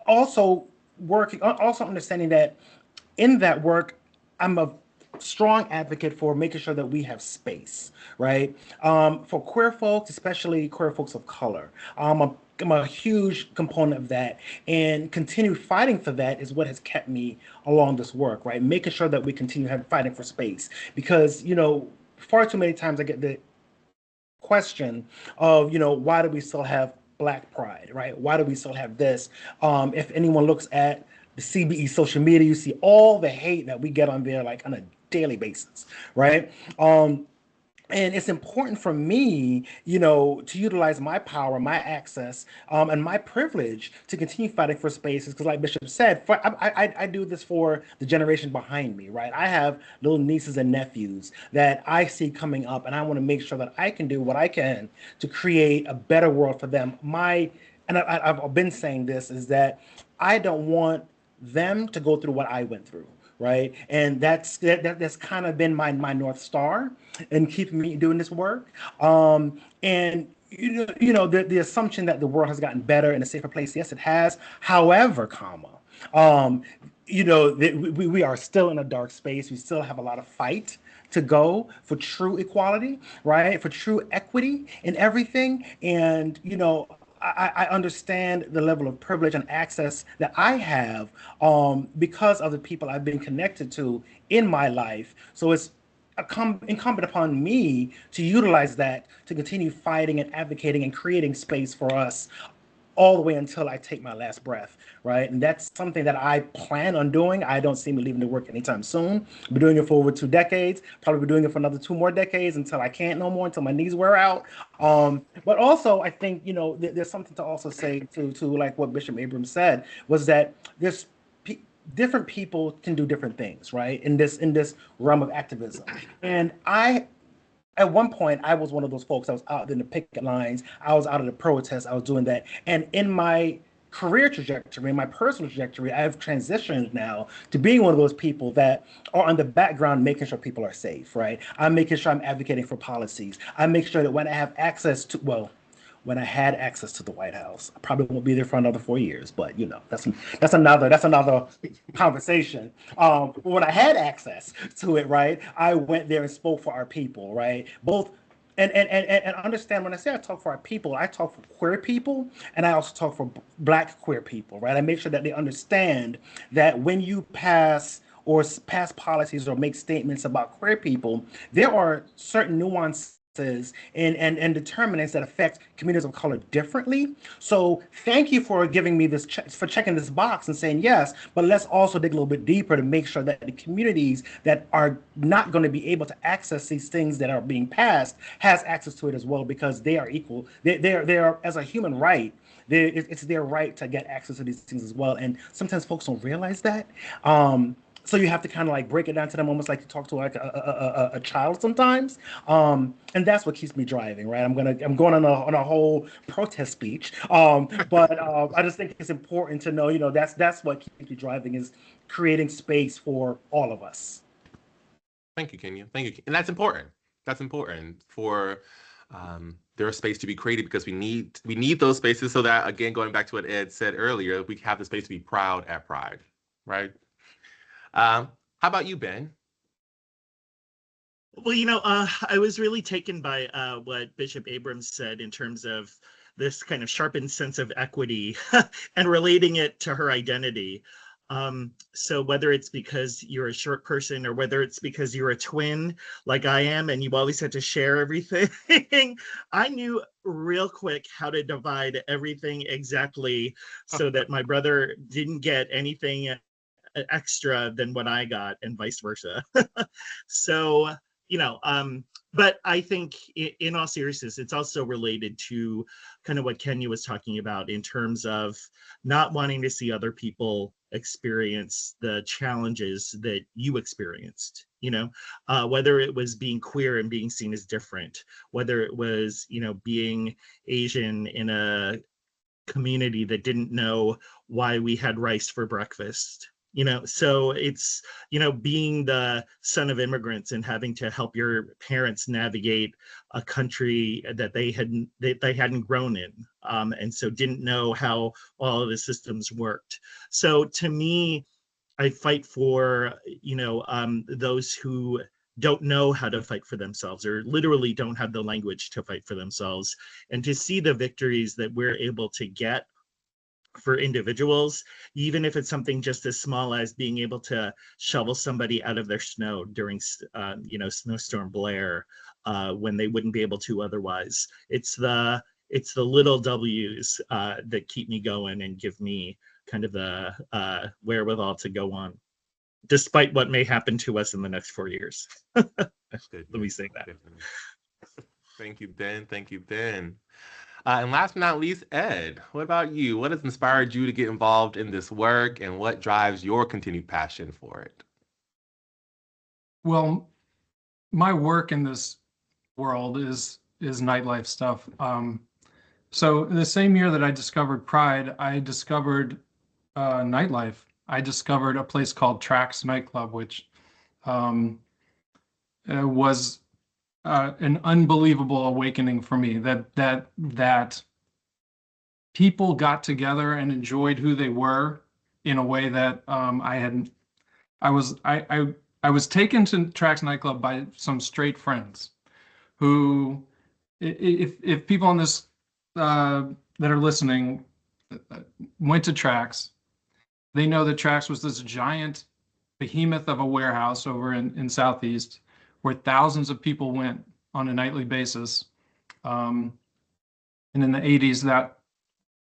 also also understanding that in that work, I'm a strong advocate for making sure that we have space, right? For queer folks, especially queer folks of color. I'm a huge component of that, and continue fighting for that is what has kept me along this work, right? Making sure that we continue fighting for space, because far too many times I get the question of, why do we still have Black Pride, right? Why do we still have this? If anyone looks at the CBE social media, you see all the hate that we get on there, like on a daily basis, right? And it's important for me, to utilize my power, my access, and my privilege to continue fighting for spaces. Because, like Bishop said, I do this for the generation behind me, right? I have little nieces and nephews that I see coming up, and I want to make sure that I can do what I can to create a better world for them. I've been saying this, is that I don't want them to go through what I went through, right? And that's kind of been my North Star in keeping me doing this work. And the assumption that the world has gotten better and a safer place, yes, it has. However, um, we are still in a dark space. We still have a lot of fight to go for true equality, right? For true equity in everything. And, I understand the level of privilege and access that I have because of the people I've been connected to in my life. So it's incumbent upon me to utilize that to continue fighting and advocating and creating space for us all the way until I take my last breath, right? And that's something that I plan on doing. I don't see me leaving the work anytime soon. I've been doing it for over 2 decades, probably be doing it for another 2 more decades until I can't no more, until my knees wear out. But also, I think, there's something to also say to like what Bishop Abrams said, was that there's different people can do different things, right? In this realm of activism. And at one point, I was one of those folks. I was out in the picket lines. I was out of the protests. I was doing that. And in my career trajectory, in my personal trajectory, I've transitioned now to being one of those people that are on the background, making sure people are safe, right? I'm making sure I'm advocating for policies. I make sure that when I have access to, well, when I had access to the White House. I probably won't be there for another 4 years, but that's another conversation. When I had access to it, right, I went there and spoke for our people, right? Both and understand when I say I talk for our people, I talk for queer people and I also talk for Black queer people, right? I make sure that they understand that when you pass pass policies or make statements about queer people, there are certain nuances and determinants that affect communities of color differently. So thank you for giving me this for checking this box and saying yes, but let's also dig a little bit deeper to make sure that the communities that are not going to be able to access these things that are being passed has access to it as well, because they are equal. They're as a human right. It's their right to get access to these things as well. And sometimes folks don't realize that. So you have to kind of like break it down to them, almost like you talk to like a child sometimes. And that's what keeps me driving, right? I'm going on a whole protest speech. But I just think it's important to know, that's what keeps me driving, is creating space for all of us. Thank you, Kenya. Thank you. And that's important. That's important for there's space to be created, because we need those spaces so that, again, going back to what Ed said earlier, we have the space to be proud at Pride, right? How about you, Ben? Well, I was really taken by what Bishop Abrams said in terms of this kind of sharpened sense of equity and relating it to her identity. So whether it's because you're a short person or whether it's because you're a twin like I am and you always had to share everything, I knew real quick how to divide everything exactly so that my brother didn't get anything extra than what I got and vice versa. So, but I think in all seriousness, it's also related to kind of what Kenya was talking about in terms of not wanting to see other people experience the challenges that you experienced, whether it was being queer and being seen as different, whether it was, being Asian in a community that didn't know why we had rice for breakfast. So it's, being the son of immigrants and having to help your parents navigate a country that they hadn't grown in, and so didn't know how all of the systems worked. So to me, I fight for those who don't know how to fight for themselves or literally don't have the language to fight for themselves, and to see the victories that we're able to get for individuals, even if it's something just as small as being able to shovel somebody out of their snow during, Snowstorm Blair, when they wouldn't be able to otherwise. It's the little W's that keep me going and give me kind of the wherewithal to go on, despite what may happen to us in the next 4 years. That's good. Let me say that. Thank you, Ben. Thank you, Ben. And last but not least, Ed, what about you? What has inspired you to get involved in this work, and what drives your continued passion for it? Well, my work in this world is nightlife stuff. So the same year that I discovered Pride, I discovered nightlife. I discovered a place called Tracks nightclub, which was an unbelievable awakening for me. That people got together and enjoyed who they were in a way that I was taken to Tracks nightclub by some straight friends who, if people on this that are listening went to Tracks, they know that Tracks was this giant behemoth of a warehouse over in Southeast where thousands of people went on a nightly basis. And in the 80s, that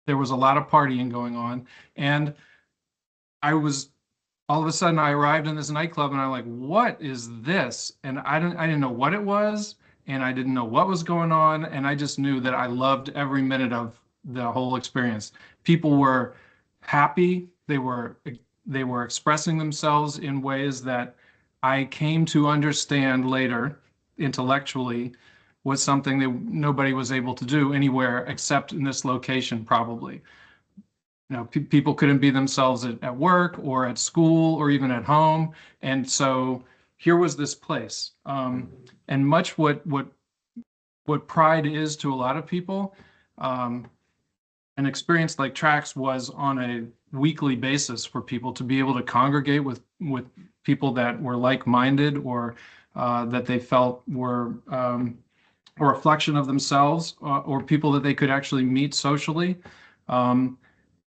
there was a lot of partying going on. And all of a sudden I arrived in this nightclub and I'm like, what is this? And I didn't know what it was, and I didn't know what was going on. And I just knew that I loved every minute of the whole experience. People were happy. They were expressing themselves in ways that I came to understand later intellectually was something that nobody was able to do anywhere except in this location, probably. People couldn't be themselves at work or at school or even at home. And so here was this place. And much what Pride is to a lot of people, an experience like Tracks was on a weekly basis for people to be able to congregate with people that were like-minded or that they felt were a reflection of themselves, or people that they could actually meet socially.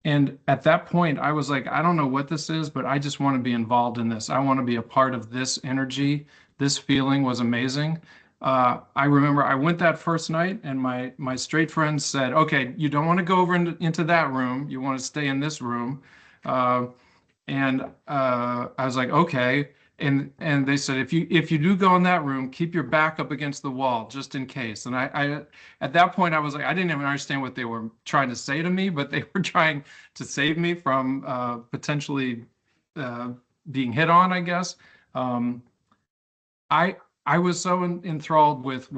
And at that point, I was like, I don't know what this is, but I just want to be involved in this. I want to be a part of this energy. This feeling was amazing. I remember I went that first night and my straight friends said, okay, you don't want to go over into that room. You want to stay in this room. And I was like, okay. And they said, if you do go in that room, keep your back up against the wall just in case. And I at that point I was like, I didn't even understand what they were trying to say to me, but they were trying to save me from potentially being hit on, I guess. I was so enthralled with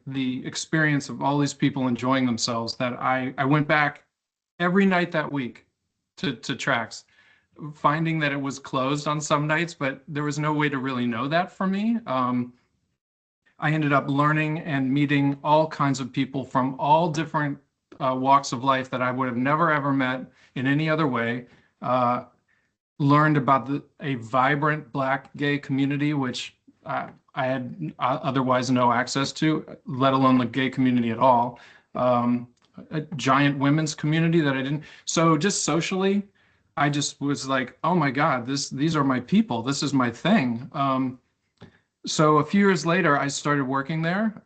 the experience of all these people enjoying themselves that I went back every night that week to Tracks, finding that it was closed on some nights, but there was no way to really know that for me. I ended up learning and meeting all kinds of people from all different walks of life that I would have never, ever met in any other way. Learned about a vibrant Black gay community, which I had otherwise no access to, let alone the gay community at all. A giant women's community that I didn't. So just socially, I just was like, oh my God, these are my people. This is my thing. So a few years later, I started working there.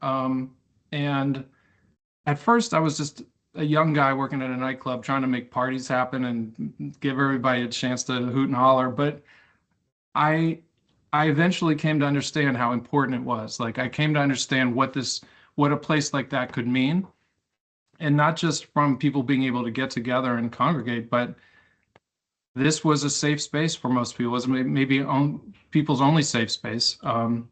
And at first I was just a young guy working at a nightclub trying to make parties happen and give everybody a chance to hoot and holler. But I eventually came to understand how important it was. Like I came to understand what a place like that could mean. And not just from people being able to get together and congregate, but this was a safe space for most people. It was maybe people's only safe space. And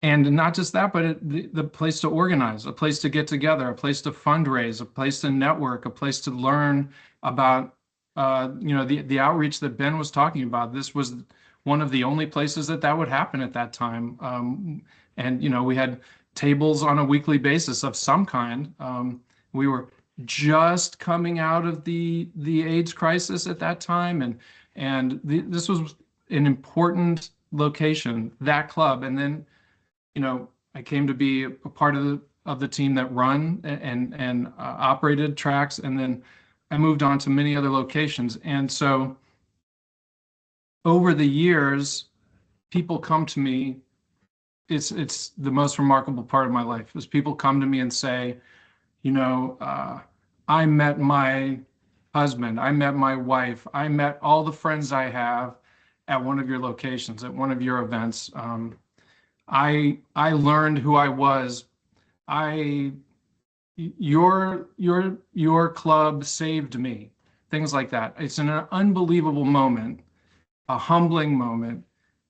not just that, but the place to organize, a place to get together, a place to fundraise, a place to network, a place to learn about, the outreach that Ben was talking about. This was one of the only places that would happen at that time. And, we had tables on a weekly basis of some kind. We were just coming out of the AIDS crisis at that time. And this was an important location, that club. And then, I came to be a part of the team that run and operated Tracks. And then I moved on to many other locations. And so over the years, people come to me. It's the most remarkable part of my life is people come to me and say, I met my husband, I met my wife, I met all the friends I have at one of your locations, at one of your events. I learned who I was. Your club saved me. Things like that. It's an unbelievable moment, a humbling moment.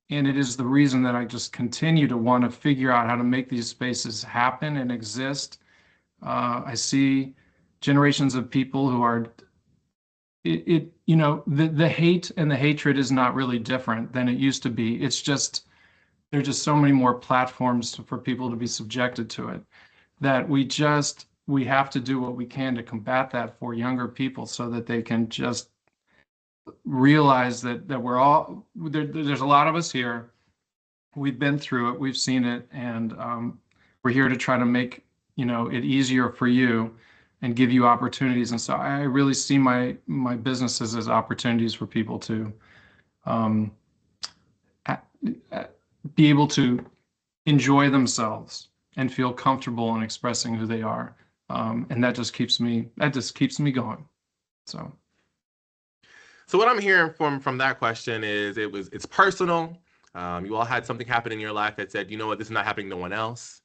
And it is the reason that I just continue to want to figure out how to make these spaces happen and exist. I see generations of people who are the hate and the hatred is not really different than it used to be. It's just there's just so many more platforms for people to be subjected to it that we have to do what we can to combat that for younger people so that they can just realize that we're all there's a lot of us here. We've been through it, we've seen it, and we're here to try to make it easier for you and give you opportunities. And so I really see my businesses as opportunities for people to be able to enjoy themselves and feel comfortable in expressing who they are. And that just keeps me going. So what I'm hearing from that question is it's personal. You all had something happen in your life that said, you know what, this is not happening to no one else.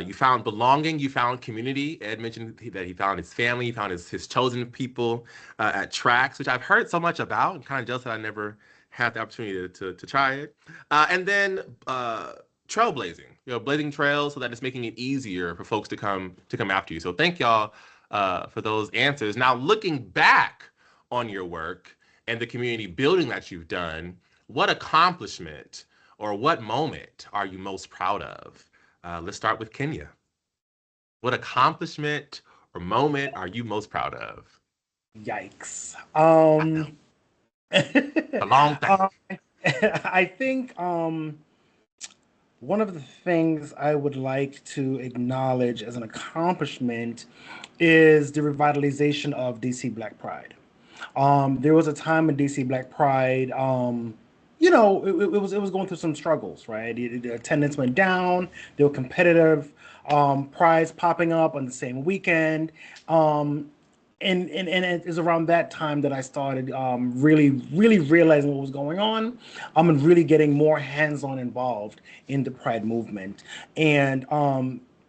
You found belonging, you found community. Ed mentioned that he found his family, he found his chosen people at tracks, which I've heard so much about. I'm kind of jealous that I never had the opportunity to try it. And then trailblazing, blazing trails so that it's making it easier for folks to come after you. So thank y'all for those answers. Now looking back on your work and the community building that you've done, what accomplishment or what moment are you most proud of? Let's start with Kenya. What accomplishment or moment are you most proud of? Yikes. A long time. I think one of the things I would like to acknowledge as an accomplishment is the revitalization of DC Black Pride. There was a time in DC Black Pride, it was going through some struggles, right? The attendance went down. There were competitive prides popping up on the same weekend. And it is around that time that I started really realizing what was going on, and really getting more hands-on involved in the Pride movement. And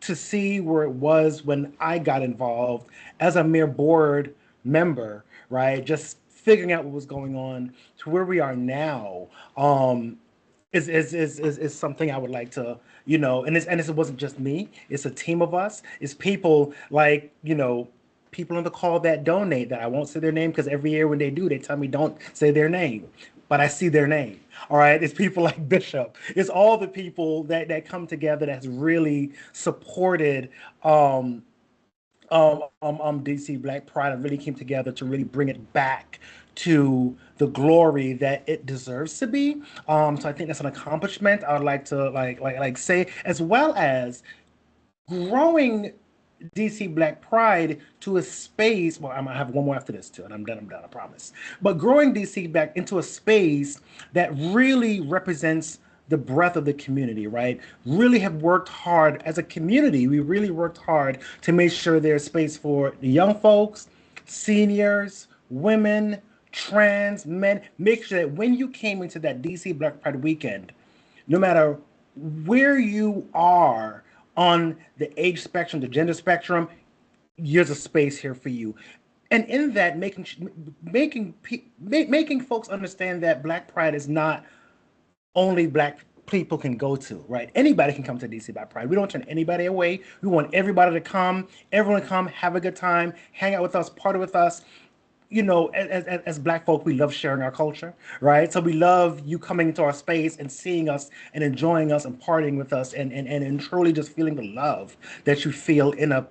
to see where it was when I got involved as a mere board member, right? Just figuring out what was going on to where we are now is something I would like to, and it wasn't just me. It's a team of us. It's people like, people on the call that donate, that I won't say their name because every year when they do, they tell me don't say their name, but I see their name. All right, it's people like Bishop. It's all the people that come together that's really supported DC Black Pride and really came together to really bring it back to the glory that it deserves to be. So I think that's an accomplishment I would like to say, as well as growing DC Black Pride to a space. Well, I'm gonna have one more after this too, and I'm done, I promise. But growing DC Black into a space that really represents the breadth of the community, right? Really have worked hard as a community. We really worked hard to make sure there's space for the young folks, seniors, women, trans men. Make sure that when you came into that DC Black Pride weekend, no matter where you are on the age spectrum, the gender spectrum, there's a space here for you. And in that, making folks understand that Black Pride is not only Black people can go to, right? Anybody can come to DC Black Pride. We don't turn anybody away. We want everybody to come, everyone to come, have a good time, hang out with us, party with us. As Black folk, we love sharing our culture, right? So we love you coming into our space and seeing us and enjoying us and partying with us and truly just feeling the love that you feel in a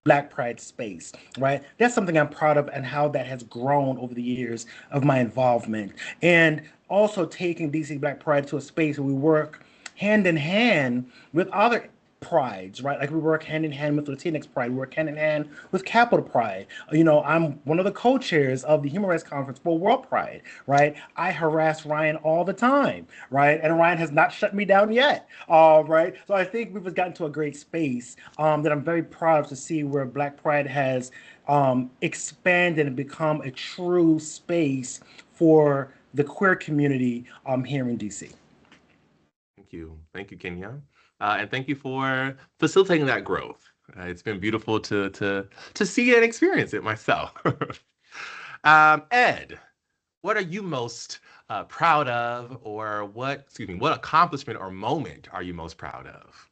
Black Pride space, right? That's something I'm proud of, and how that has grown over the years of my involvement. And also taking DC Black Pride to a space where we work hand in hand with other prides, right? Like we work hand in hand with Latinx Pride, we work hand in hand with Capital Pride. I'm one of the co-chairs of the Human Rights Conference for World Pride, right? I harass Ryan all the time, right? And Ryan has not shut me down yet, right? So I think we've gotten to a great space that I'm very proud to see where Black Pride has expanded and become a true space for the queer community here in DC. Thank you, Kenya. And thank you for facilitating that growth. It's been beautiful to see and experience it myself. Ed, what are you most proud of, or what accomplishment or moment are you most proud of?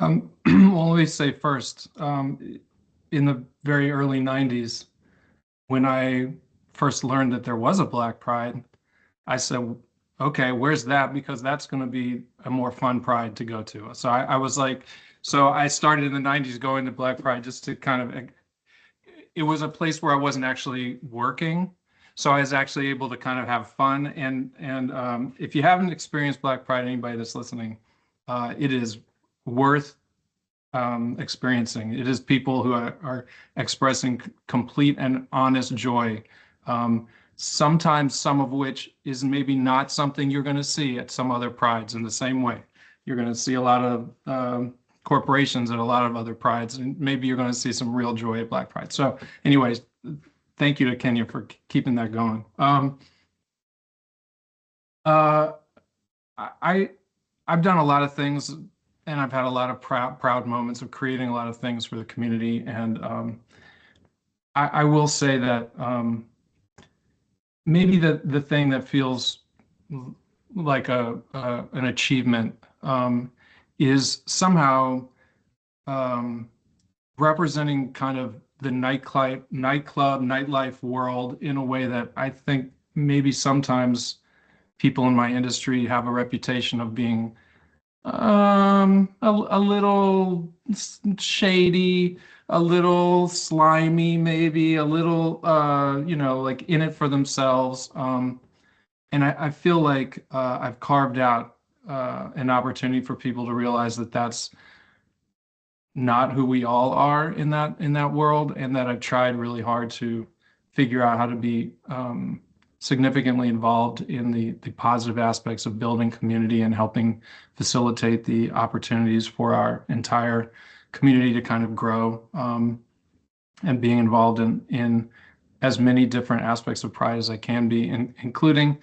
Well, let me say first, in the very early 90s, when I first learned that there was a Black Pride, I said, okay, where's that? Because that's going to be a more fun Pride to go to. So I was like, so I started in the 90s going to Black Pride just to kind of, it was a place where I wasn't actually working. So I was actually able to kind of have fun. And if you haven't experienced Black Pride, anybody that's listening, it is worth experiencing. It is people who are expressing complete and honest joy. Sometimes some of which is maybe not something you're going to see at some other prides in the same way. You're going to see a lot of corporations at a lot of other prides, and maybe you're going to see some real joy at Black Pride. So anyways, thank you to Kenya for keeping that going. I've done a lot of things, and I've had a lot of proud moments of creating a lot of things for the community. And I will say that maybe the thing that feels like an achievement is somehow representing kind of the nightlife world in a way that I think maybe sometimes people in my industry have a reputation of being a little shady, a little slimy, maybe a little like in it for themselves. And I feel like I've carved out an opportunity for people to realize that that's not who we all are in that world, and that I've tried really hard to figure out how to be significantly involved in the positive aspects of building community and helping facilitate the opportunities for our entire community to kind of grow, and being involved in as many different aspects of Pride as I can be, including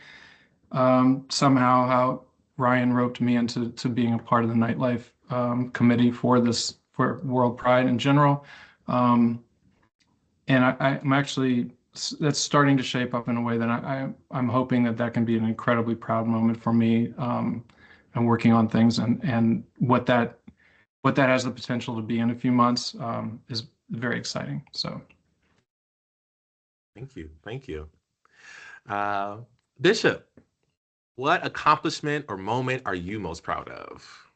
somehow how Ryan roped me into being a part of the nightlife committee for World Pride in general. And I'm actually, that's starting to shape up in a way that I'm hoping that can be an incredibly proud moment for me. And working on things, and what that has the potential to be in a few months is very exciting. So thank you. Bishop, what accomplishment or moment are you most proud of?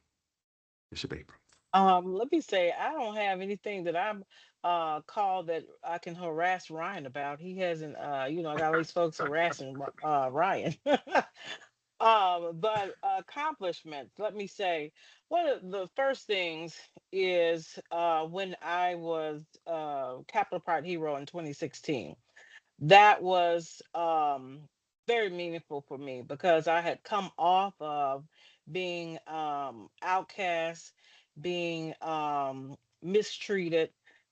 Bishop Abrams. Let me say, I don't have anything that I'm called that I can harass Ryan about. He hasn't, I got all these folks harassing Ryan. But accomplishments, let me say, one of the first things is when I was Capital Pride Hero in 2016. That was very meaningful for me because I had come off of being outcast, being mistreated,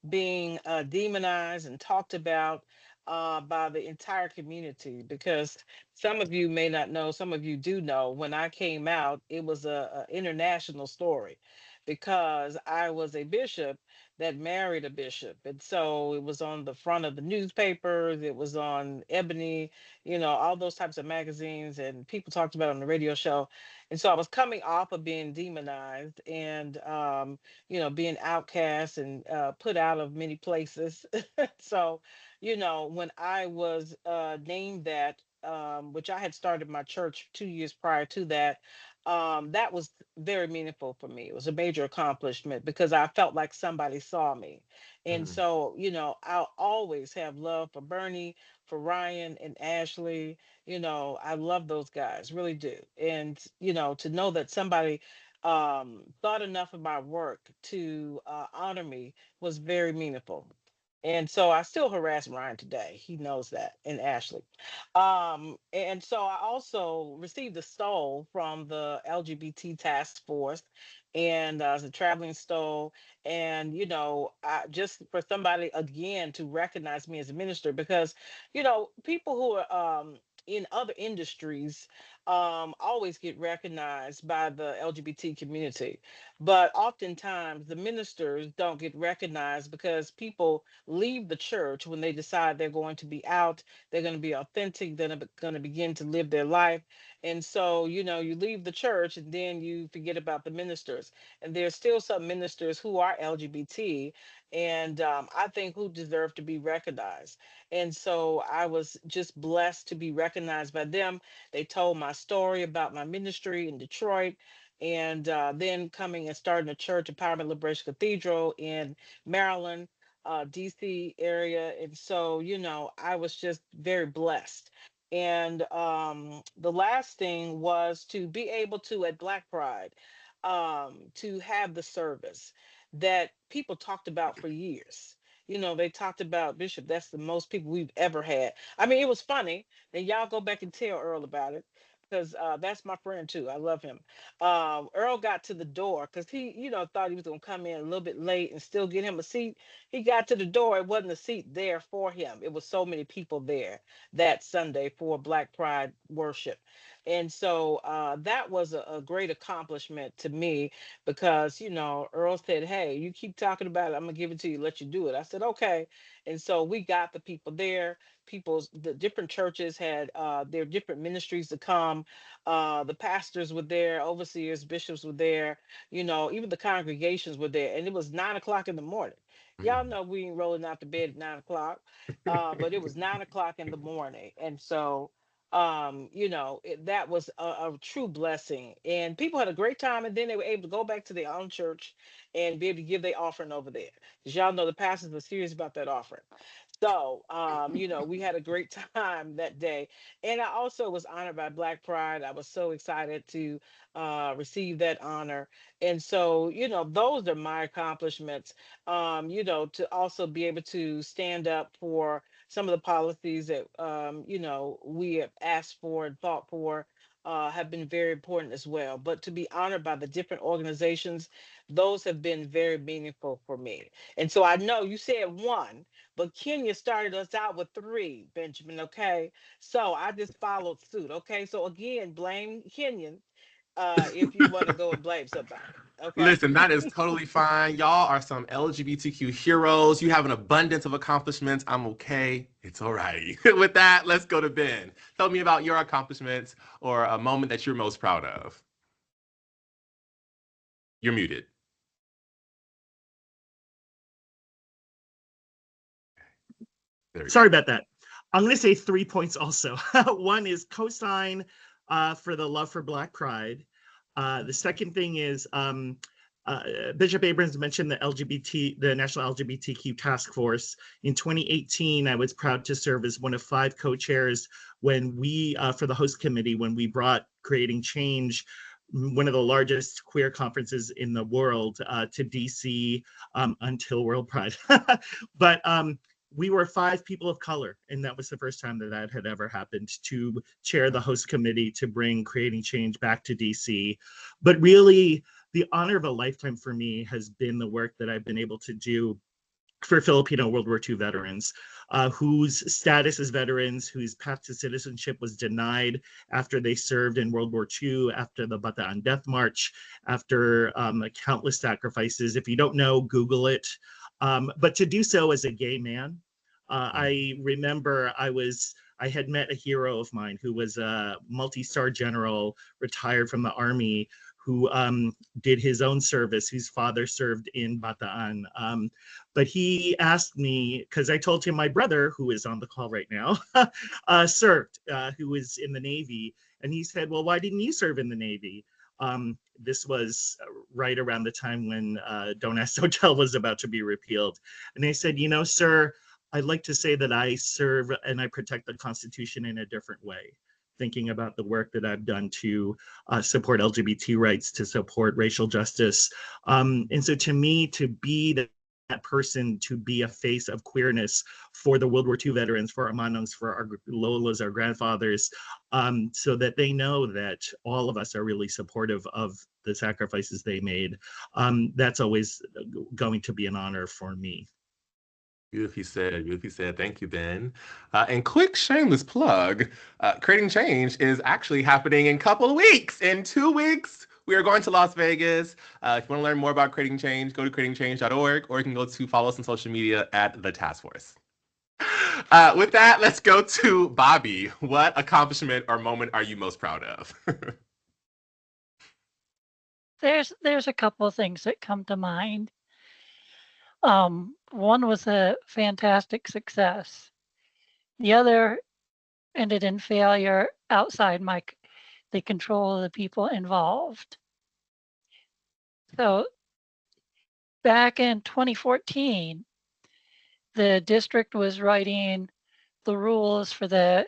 being demonized and talked about by the entire community. Because some of you may not know, some of you do know, when I came out, it was a international story because I was a bishop that married a bishop. And so it was on the front of the newspapers, it was on Ebony, all those types of magazines, and people talked about it on the radio show. And so I was coming off of being demonized and, being outcast and put out of many places. So, when I was named that, which I had started my church 2 years prior to that, that was very meaningful for me. It was a major accomplishment because I felt like somebody saw me. And Mhm. so, I'll always have love for Bernie, for Ryan and Ashley. I love those guys, really do. And, to know that somebody thought enough of my work to honor me was very meaningful. And so I still harass Ryan today. He knows that, and Ashley. And so I also received a stole from the LGBT task force, and as a traveling stole. And just for somebody again to recognize me as a minister, because people who are in other industries always get recognized by the LGBT community, but oftentimes the ministers don't get recognized because people leave the church when they decide they're going to be out, they're going to be authentic, they're going to begin to live their life. And so, you leave the church and then you forget about the ministers. And there's still some ministers who are LGBT And I think who deserved to be recognized. And so I was just blessed to be recognized by them. They told my story about my ministry in Detroit, and then coming and starting a church, Empowerment Liberation Cathedral in Maryland, DC area. And so, I was just very blessed. And the last thing was to be able to, at Black Pride, to have the service that people talked about for years. They talked about, Bishop, that's the most people we've ever had. I mean, it was funny. And y'all go back and tell Earl about it, because that's my friend too. I love him. Earl got to the door because he, thought he was going to come in a little bit late and still get him a seat. He got to the door. It wasn't a seat there for him. It was so many people there that Sunday for Black Pride worship. And so that was a great accomplishment to me, because Earl said, hey, you keep talking about it, I'm gonna give it to you, let you do it. I said, okay. And so we got the people there. The different churches had their different ministries to come. The pastors were there, overseers, bishops were there, even the congregations were there. And it was 9 o'clock in the morning. Y'all know we ain't rolling out to bed at 9 o'clock, but it was 9 o'clock in the morning. And so that was a true blessing, and people had a great time, and then they were able to go back to their own church and be able to give their offering over there, because y'all know the pastors are serious about that offering. So we had a great time that day. And I also was honored by Black Pride. I was so excited to receive that honor. And so those are my accomplishments. To also be able to stand up for some of the policies that we have asked for and fought for, have been very important as well. But to be honored by the different organizations, those have been very meaningful for me. And so I know you said one, but Kenya started us out with three, Benjamin. Okay, so I just followed suit. Okay, so again, blame Kenyan if you want to go and blame somebody. Okay. Listen, that is totally fine. Y'all are some LGBTQ heroes. You have an abundance of accomplishments. I'm okay. It's all right. With that, let's go to Ben. Tell me about your accomplishments or a moment that you're most proud of. You're muted. Sorry about that. I'm going to say 3 points also. One is cosign for the love for Black Pride. The second thing is Bishop Abrams mentioned the National LGBTQ Task Force. In 2018, I was proud to serve as one of 5 co-chairs when we, for the host committee, when we brought Creating Change, one of the largest queer conferences in the world, to DC until World Pride. But we were 5 people of color, and that was the first time that had ever happened, to chair the host committee to bring Creating Change back to DC. But really, the honor of a lifetime for me has been the work that I've been able to do for Filipino World War II veterans, whose status as veterans, whose path to citizenship was denied after they served in World War II, after the Bataan Death March, after countless sacrifices. If you don't know, Google it. But to do so as a gay man, I remember I had met a hero of mine who was a multi-star general, retired from the army, who did his own service, whose father served in Bataan. But he asked me, because I told him my brother, who is on the call right now, served, who was in the Navy. And he said, well, why didn't you serve in the Navy? This was right around the time when Don't Ask, Don't Tell was about to be repealed. And I said, sir, I'd like to say that I serve and I protect the Constitution in a different way, thinking about the work that I've done to support LGBT rights, to support racial justice. And so to me, to be that person, to be a face of queerness for the World War II veterans, for our manongs, for our lolas, our grandfathers, so that they know that all of us are really supportive of the sacrifices they made. That's always going to be an honor for me. Beautifully said. Beautifully said. Thank you, Ben. And quick shameless plug, Creating Change is actually happening in a couple of weeks. In 2 weeks, we are going to Las Vegas. If you want to learn more about Creating Change, go to creatingchange.org, or you can go to follow us on social media at The Task Force. With that, let's go to Bobbi. What accomplishment or moment are you most proud of? There's a couple of things that come to mind. one was a fantastic success. The other ended in failure outside the control of the people involved. So back in 2014, the district was writing the rules for the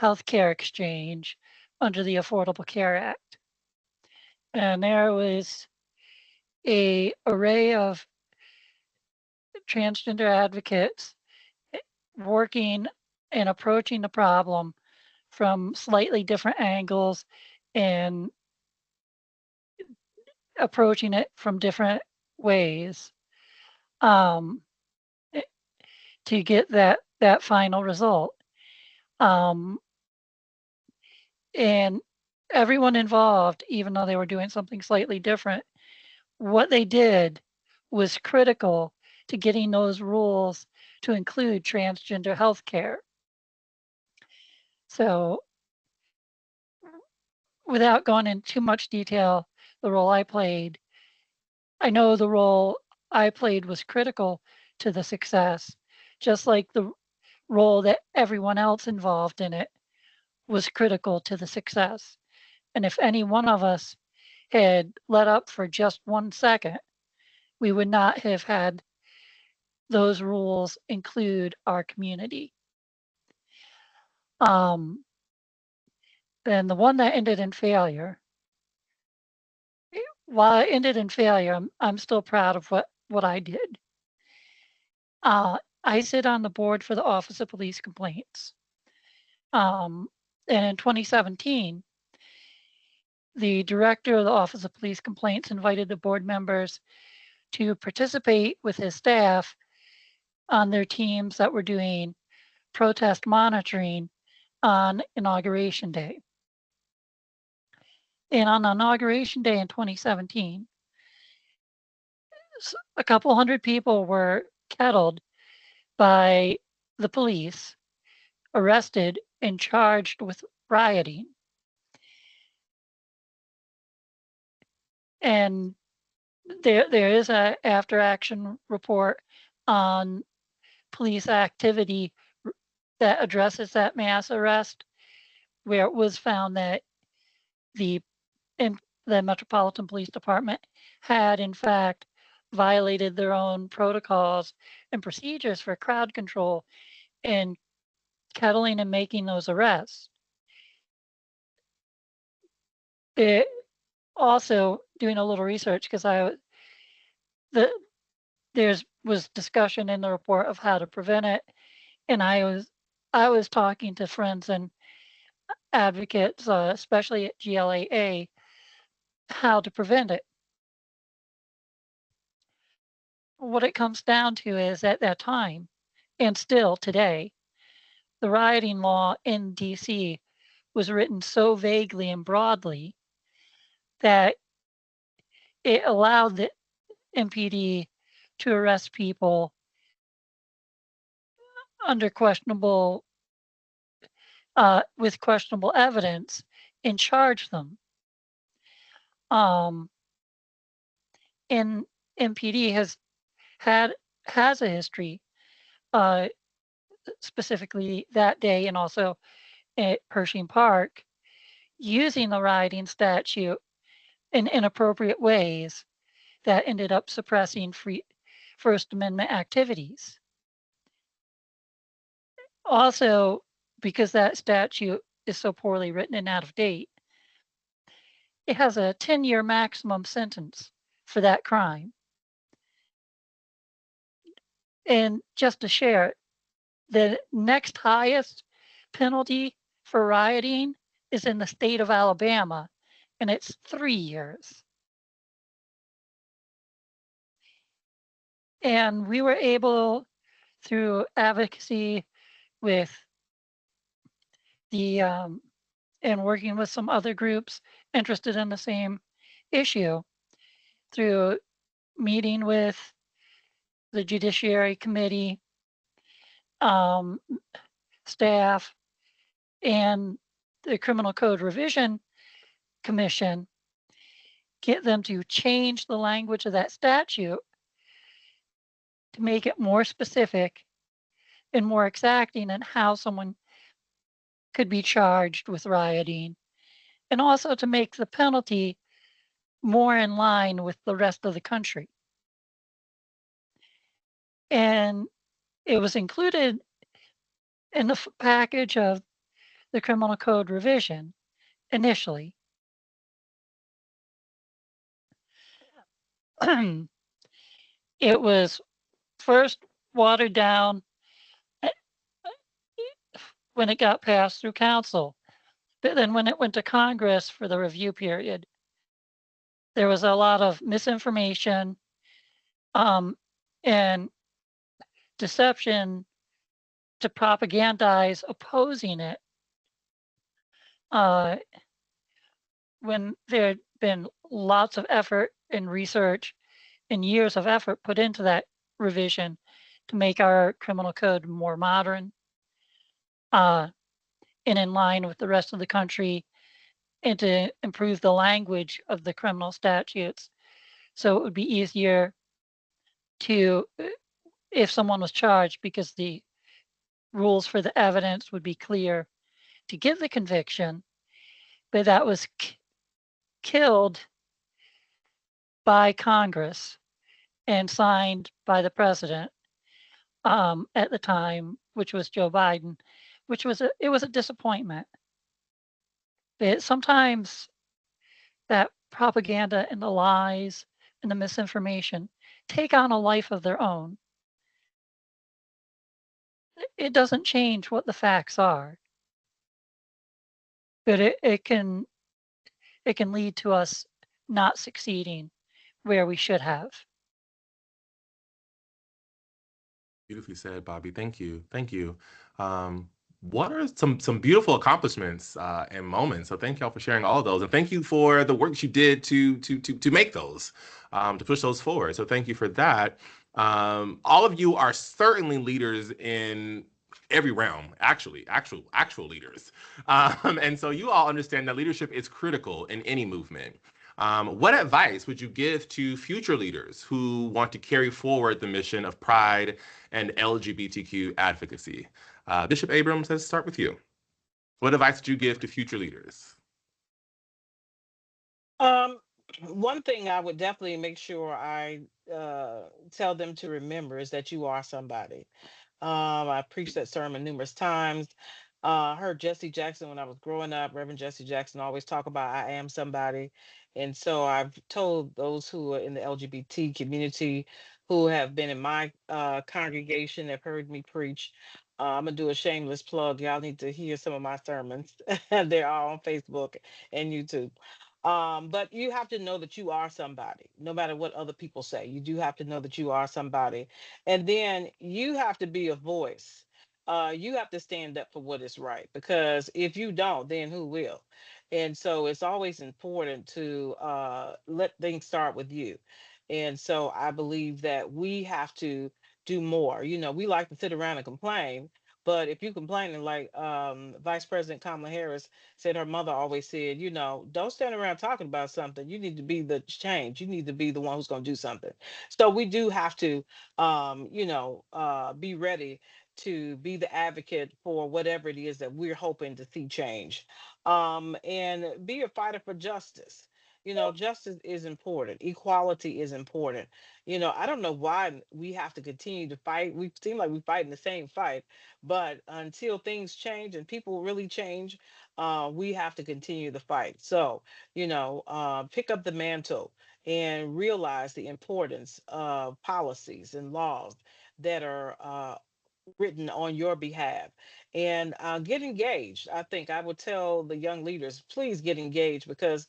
healthcare exchange under the Affordable Care Act. And there was a array of transgender advocates working and approaching the problem from slightly different angles and approaching it from different ways um, to get that final result. And everyone involved, even though they were doing something slightly different, what they did was critical to getting those rules to include transgender healthcare. So without going into too much detail, the role I played, I know the role I played was critical to the success, just like the role that everyone else involved in it was critical to the success. And if any one of us had let up for just 1 second, we would not have had those rules include our community. And the one that ended in failure, while it ended in failure, I'm still proud of what I did. I sit on the board for the Office of Police Complaints. And in 2017, the director of the Office of Police Complaints invited the board members to participate with his staff on their teams that were doing protest monitoring on Inauguration Day. And on Inauguration Day in 2017, a couple hundred people were kettled by the police, arrested, and charged with rioting. And there is a after action report on police activity that addresses that mass arrest, where it was found that the Metropolitan Police Department had in fact violated their own protocols and procedures for crowd control in kettling and making those arrests. It also doing a little research because there was discussion in the report of how to prevent it, and I was talking to friends and advocates, especially at GLAA, how to prevent it. What it comes down to is at that time, and still today, the rioting law in DC was written so vaguely and broadly that it allowed the MPD to arrest people under with questionable evidence and charge them. And MPD has a history, specifically that day and also at Pershing Park, using the rioting statute in inappropriate ways that ended up suppressing First Amendment activities. Also, because that statute is so poorly written and out of date, it has a 10-year maximum sentence for that crime. And just to share, the next highest penalty for rioting is in the state of Alabama, and it's 3 years. And we were able, through advocacy with the and working with some other groups interested in the same issue, through meeting with the Judiciary Committee, staff, and the Criminal Code Revision Commission, get them to change the language of that statute to make it more specific and more exacting in how someone could be charged with rioting, and also to make the penalty more in line with the rest of the country. And it was included in the package of the criminal code revision initially. It was first watered down when it got passed through council. But then when it went to Congress for the review period, there was a lot of misinformation and deception to propagandize opposing it when there had been lots of effort and research and years of effort put into that revision to make our criminal code more modern and in line with the rest of the country, and to improve the language of the criminal statutes so it would be easier to, if someone was charged, because the rules for the evidence would be clear to get the conviction. But that was killed by Congress and signed by the president at the time, which was Joe Biden, which was it was a disappointment. But sometimes that propaganda and the lies and the misinformation take on a life of their own. It doesn't change what the facts are, but it can lead to us not succeeding where we should have. Beautifully said, Bobbi. Thank you. Thank you. What are some beautiful accomplishments and moments? So thank y'all for sharing all of those, and thank you for the work you did to make those, to push those forward. So thank you for that. All of you are certainly leaders in every realm, actual leaders, and so you all understand that leadership is critical in any movement. What advice would you give to future leaders who want to carry forward the mission of Pride and LGBTQ advocacy? Bishop Abrams, let's start with you. What advice would you give to future leaders? One thing I would definitely make sure I tell them to remember is that you are somebody. I preached that sermon numerous times. I heard Jesse Jackson when I was growing up. Reverend Jesse Jackson always talk about I am somebody. And so I've told those who are in the LGBT community who have been in my congregation, have heard me preach. I'm gonna do a shameless plug. Y'all need to hear some of my sermons. They're all on Facebook and YouTube. But you have to know that you are somebody, no matter what other people say. You do have to know that you are somebody. And then you have to be a voice. You have to stand up for what is right, because if you don't, then who will? And so it's always important to let things start with you. And so I believe that we have to do more. You know, we like to sit around and complain, but if you complaining, like Vice President Kamala Harris said, her mother always said, you know, don't stand around talking about something. You need to be the change. You need to be the one who's going to do something. So we do have to, be ready to be the advocate for whatever it is that we're hoping to see change, and be a fighter for justice. You know, justice is important. Equality is important. You know, I don't know why we have to continue to fight. We seem like we fight in the same fight, but until things change and people really change, we have to continue the fight. So, pick up the mantle and realize the importance of policies and laws that are written on your behalf, and get engaged. I think I would tell the young leaders, please get engaged, because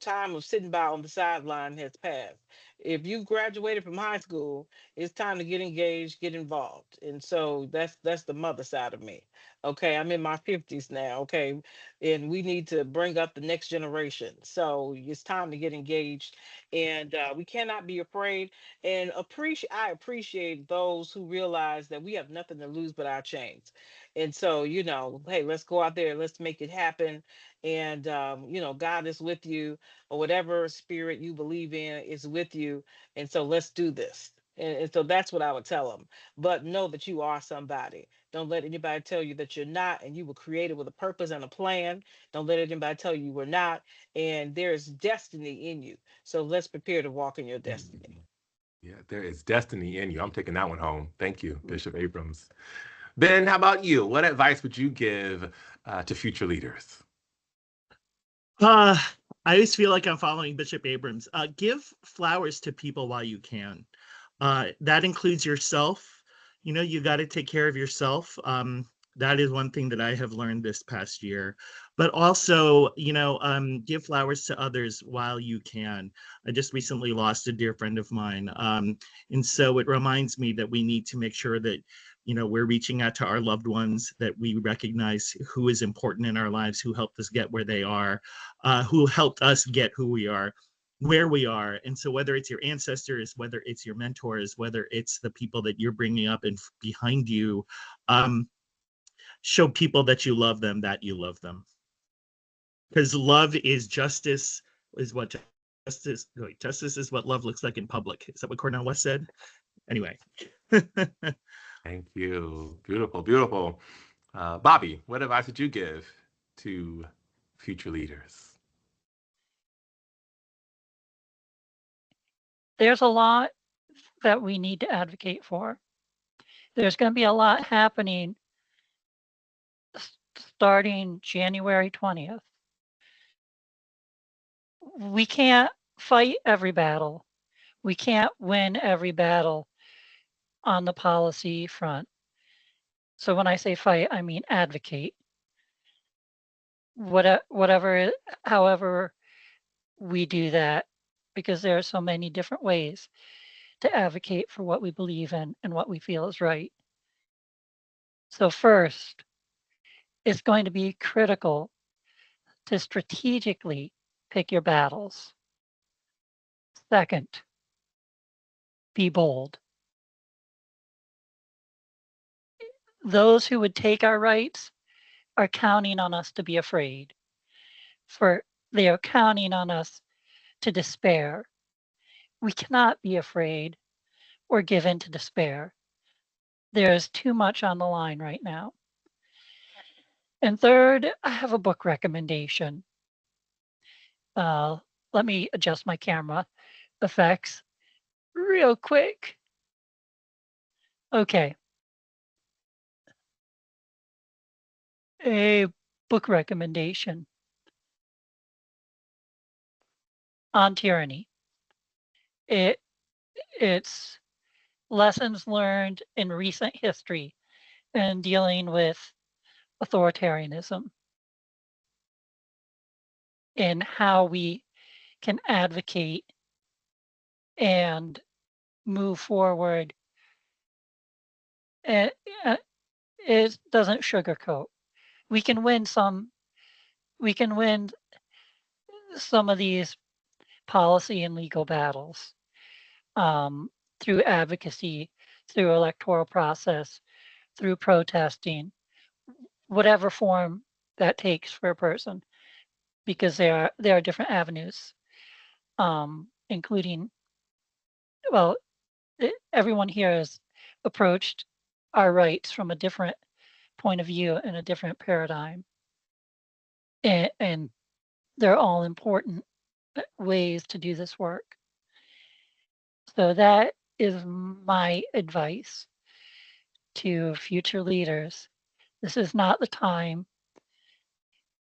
time of sitting by on the sideline has passed. If you graduated from high school, it's time to get engaged, get involved. And so that's the mother side of me. Okay, I'm in my 50s now. Okay, and we need to bring up the next generation, so it's time to get engaged. And we cannot be afraid. And I appreciate those who realize that we have nothing to lose but our chains. And so, hey, let's go out there, let's make it happen. And God is with you, or whatever spirit you believe in is with you. And so let's do this. And so that's what I would tell them. But know that you are somebody. Don't let anybody tell you that you're not, and you were created with a purpose and a plan. Don't let anybody tell you you were not, and there is destiny in you. So let's prepare to walk in your destiny. Yeah, there is destiny in you. I'm taking that one home. Thank you, Bishop Abrams. Ben, how about you? What advice would you give to future leaders? I always feel like I'm following Bishop Abrams. Give flowers to people while you can. That includes yourself. You know, you got to take care of yourself. That is one thing that I have learned this past year. But also, give flowers to others while you can. I just recently lost a dear friend of mine. And so it reminds me that we need to make sure that, we're reaching out to our loved ones, that we recognize who is important in our lives, who helped us get where they are, who helped us get who we are, where we are. And so whether it's your ancestors, whether it's your mentors, whether it's the people that you're bringing up and behind you, show people that you love them, because love is justice, is what justice is what love looks like in public. Is that what Cornel West said? Anyway. Thank you. Beautiful, beautiful. Bobbi, what advice would you give to future leaders? There's a lot that we need to advocate for. There's going to be a lot happening starting January 20th. We can't fight every battle. We can't win every battle on the policy front. So when I say fight, I mean advocate. Whatever, however we do that, because there are so many different ways to advocate for what we believe in and what we feel is right. So first, it's going to be critical to strategically pick your battles. Second, be bold. Those who would take our rights are counting on us to be afraid, for they are counting on us to despair. We cannot be afraid or give in to despair. There is too much on the line right now. And third, I have a book recommendation. Let me adjust my camera effects real quick. Okay. A book recommendation on tyranny. It's lessons learned in recent history and dealing with authoritarianism and how we can advocate and move forward. And it doesn't sugarcoat. We can win some of these policy and legal battles through advocacy, through electoral process, through protesting, whatever form that takes for a person, because there are different avenues, including, well, everyone here has approached our rights from a different point of view and a different paradigm, and they're all important ways to do this work. So that is my advice to future leaders. This is not the time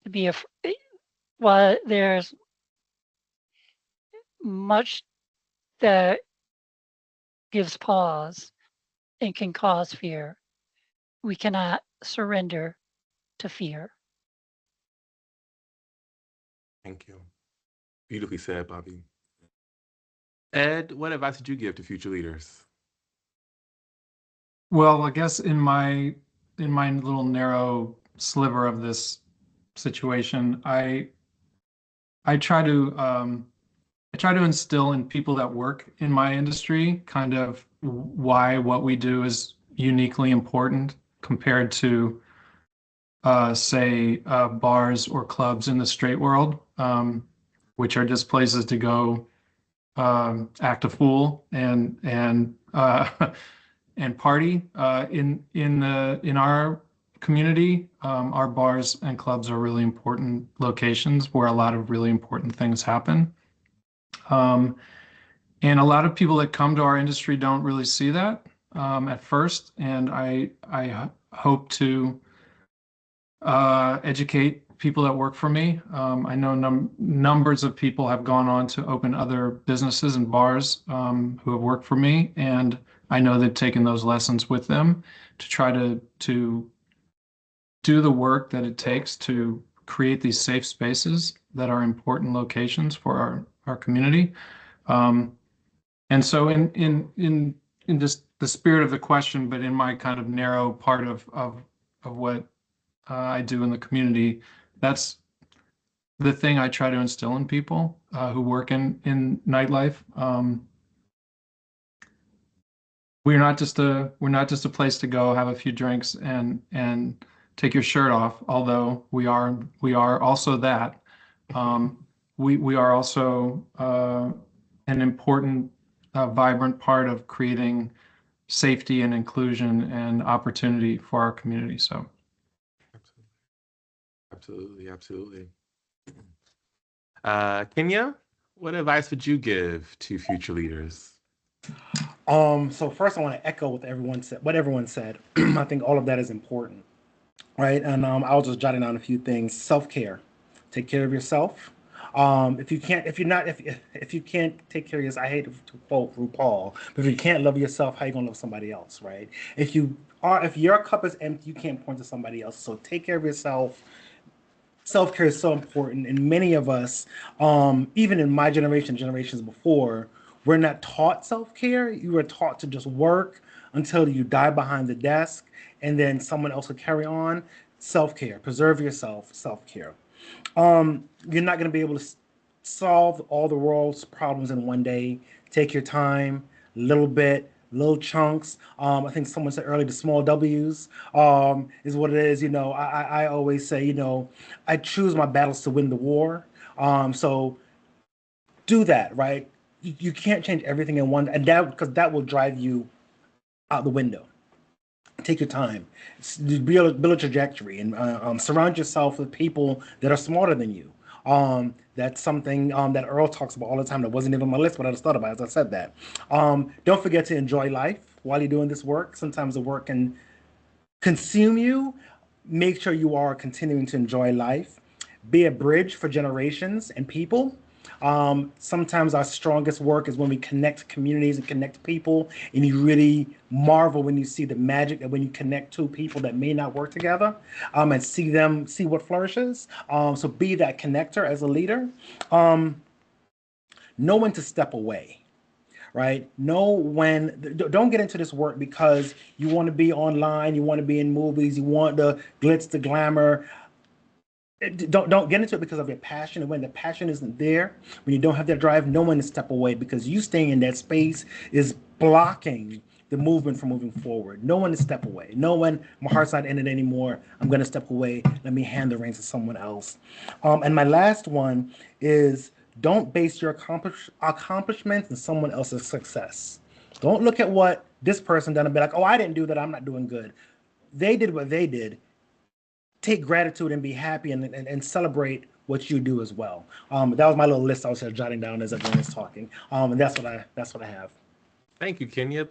to be afraid. While there's much that gives pause and can cause fear, we cannot surrender to fear. Thank you. Beautifully said, Bobbi. Ed, what advice would you give to future leaders? Well, I guess in my little narrow sliver of this situation, I try to instill in people that work in my industry kind of why what we do is uniquely important compared to say bars or clubs in the straight world, which are just places to go act a fool and and party in our community. Our bars and clubs are really important locations where a lot of really important things happen. And a lot of people that come to our industry don't really see that at first. And I hope to educate people that work for me. I know numbers of people have gone on to open other businesses and bars who have worked for me, and I know they've taken those lessons with them to try to do the work that it takes to create these safe spaces that are important locations for our community. And so in just the spirit of the question, but in my kind of narrow part of what I do in the community, that's the thing I try to instill in people who work in nightlife. We're not just a place to go have a few drinks and take your shirt off, although we are also that. We are also an important vibrant part of creating safety and inclusion and opportunity for our community. So absolutely. Kenya, what advice would you give to future leaders? So first I want to echo what everyone said. I think all of that is important, right? And I'll just jot down a few things. Self-care, take care of yourself. If you can't take care of yourself, I hate to quote RuPaul, but if you can't love yourself, how are you gonna love somebody else, right? If your cup is empty, you can't point to somebody else. So take care of yourself. Self-care is so important, and many of us, even in my generation, generations before, we're not taught self-care. You were taught to just work until you die behind the desk, and then someone else will carry on. Self-care, preserve yourself, self-care. You're not going to be able to solve all the world's problems in one day. Take your time, little chunks. I think someone said earlier, the small W's is what it is. I always say, I choose my battles to win the war. So do that, right? You can't change everything in one, and because that will drive you out the window. Take your time, build a trajectory, and surround yourself with people that are smarter than you. That's something that Earl talks about all the time. That wasn't even on my list, but I just thought about it as I said that. Don't forget to enjoy life while you're doing this work. Sometimes the work can consume you. Make sure you are continuing to enjoy life. Be a bridge for generations and people. Sometimes our strongest work is when we connect communities and connect people, and you really marvel when you see the magic that when you connect two people that may not work together, and see what flourishes. So be that connector as a leader. Know when to step away, right? Don't get into this work because you want to be online, you want to be in movies, you want the glitz, the glamour. Don't get into it because of your passion. And when the passion isn't there, when you don't have that drive, know when to step away, because you staying in that space is blocking the movement from moving forward. Know when to step away. Know when my heart's not in it anymore. I'm going to step away. Let me hand the reins to someone else. And my last one is, don't base your accomplishments on someone else's success. Don't look at what this person done and be like, oh, I didn't do that, I'm not doing good. They did what they did. Take gratitude and be happy and celebrate what you do as well. That was my little list I was jotting down as everyone was talking. And that's what I have. Thank you, Kenya.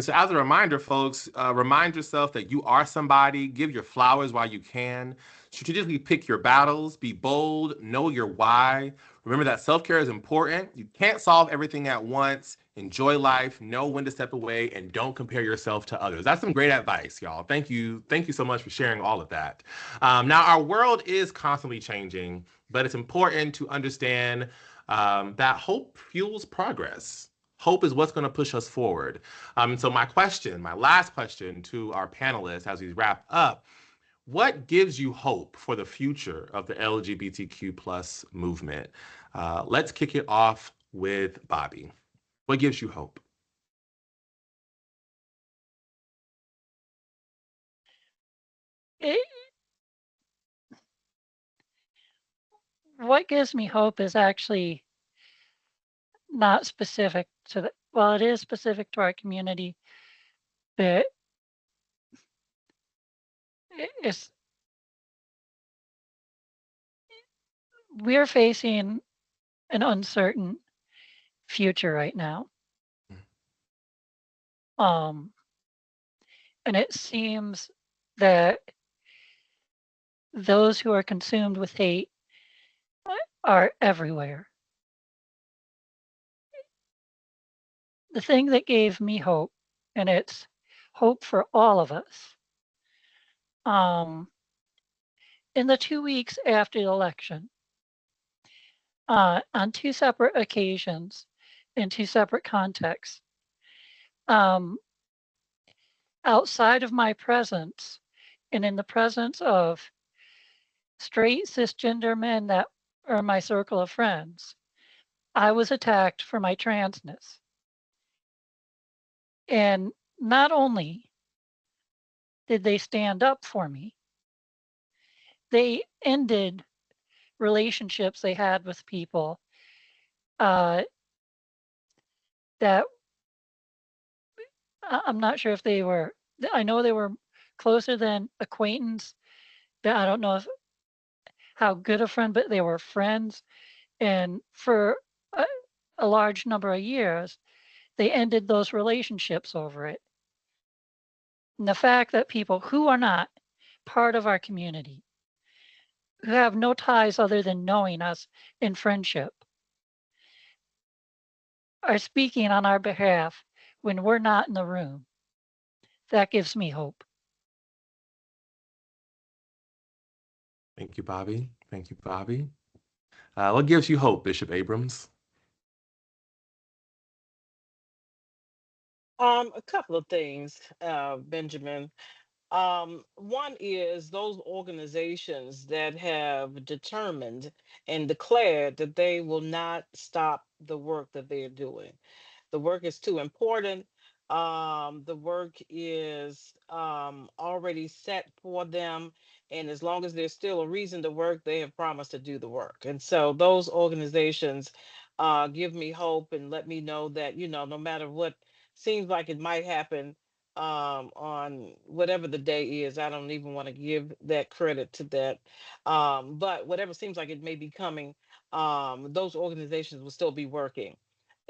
So as a reminder, folks, remind yourself that you are somebody. Give your flowers while you can. Strategically pick your battles. Be bold. Know your why. Remember that self-care is important. You can't solve everything at once. Enjoy life. Know when to step away, and don't compare yourself to others. That's some great advice, y'all. Thank you so much for sharing all of that. Now, our world is constantly changing, but it's important to understand that hope fuels progress. Hope is what's going to push us forward. So my last question to our panelists as we wrap up, what gives you hope for the future of the LGBTQ plus movement? Let's kick it off with Bobbi. What gives you hope? What gives me hope is actually not specific to while it is specific to our community, that it's we're facing an uncertain future right now. Um, and it seems that those who are consumed with hate are everywhere. The thing that gave me hope, and it's hope for all of us, in the 2 weeks after the election, on two separate occasions, in two separate contexts, um, outside of my presence and in the presence of straight cisgender men that are my circle of friends, I was attacked for my transness. And not only did they stand up for me, they ended relationships they had with people uh, that I'm not sure if they were, I know they were closer than acquaintance, but I don't know if how good a friend, but they were friends. And for a, a large number of years, they ended those relationships over it. And the fact that people who are not part of our community, who have no ties other than knowing us in friendship, are speaking on our behalf when we're not in the room, that gives me hope. Thank you, Bobbi. Thank you, Bobbi. What gives you hope, Bishop Abrams? A couple of things, Benjamin. One is those organizations that have determined and declared that they will not stop the work that they're doing. The work is too important. The work is already set for them. And as long as there's still a reason to work, they have promised to do the work. And so those organizations give me hope and let me know that, no matter what seems like it might happen on whatever the day is, I don't even want to give that credit to that. But whatever seems like it may be coming, those organizations will still be working.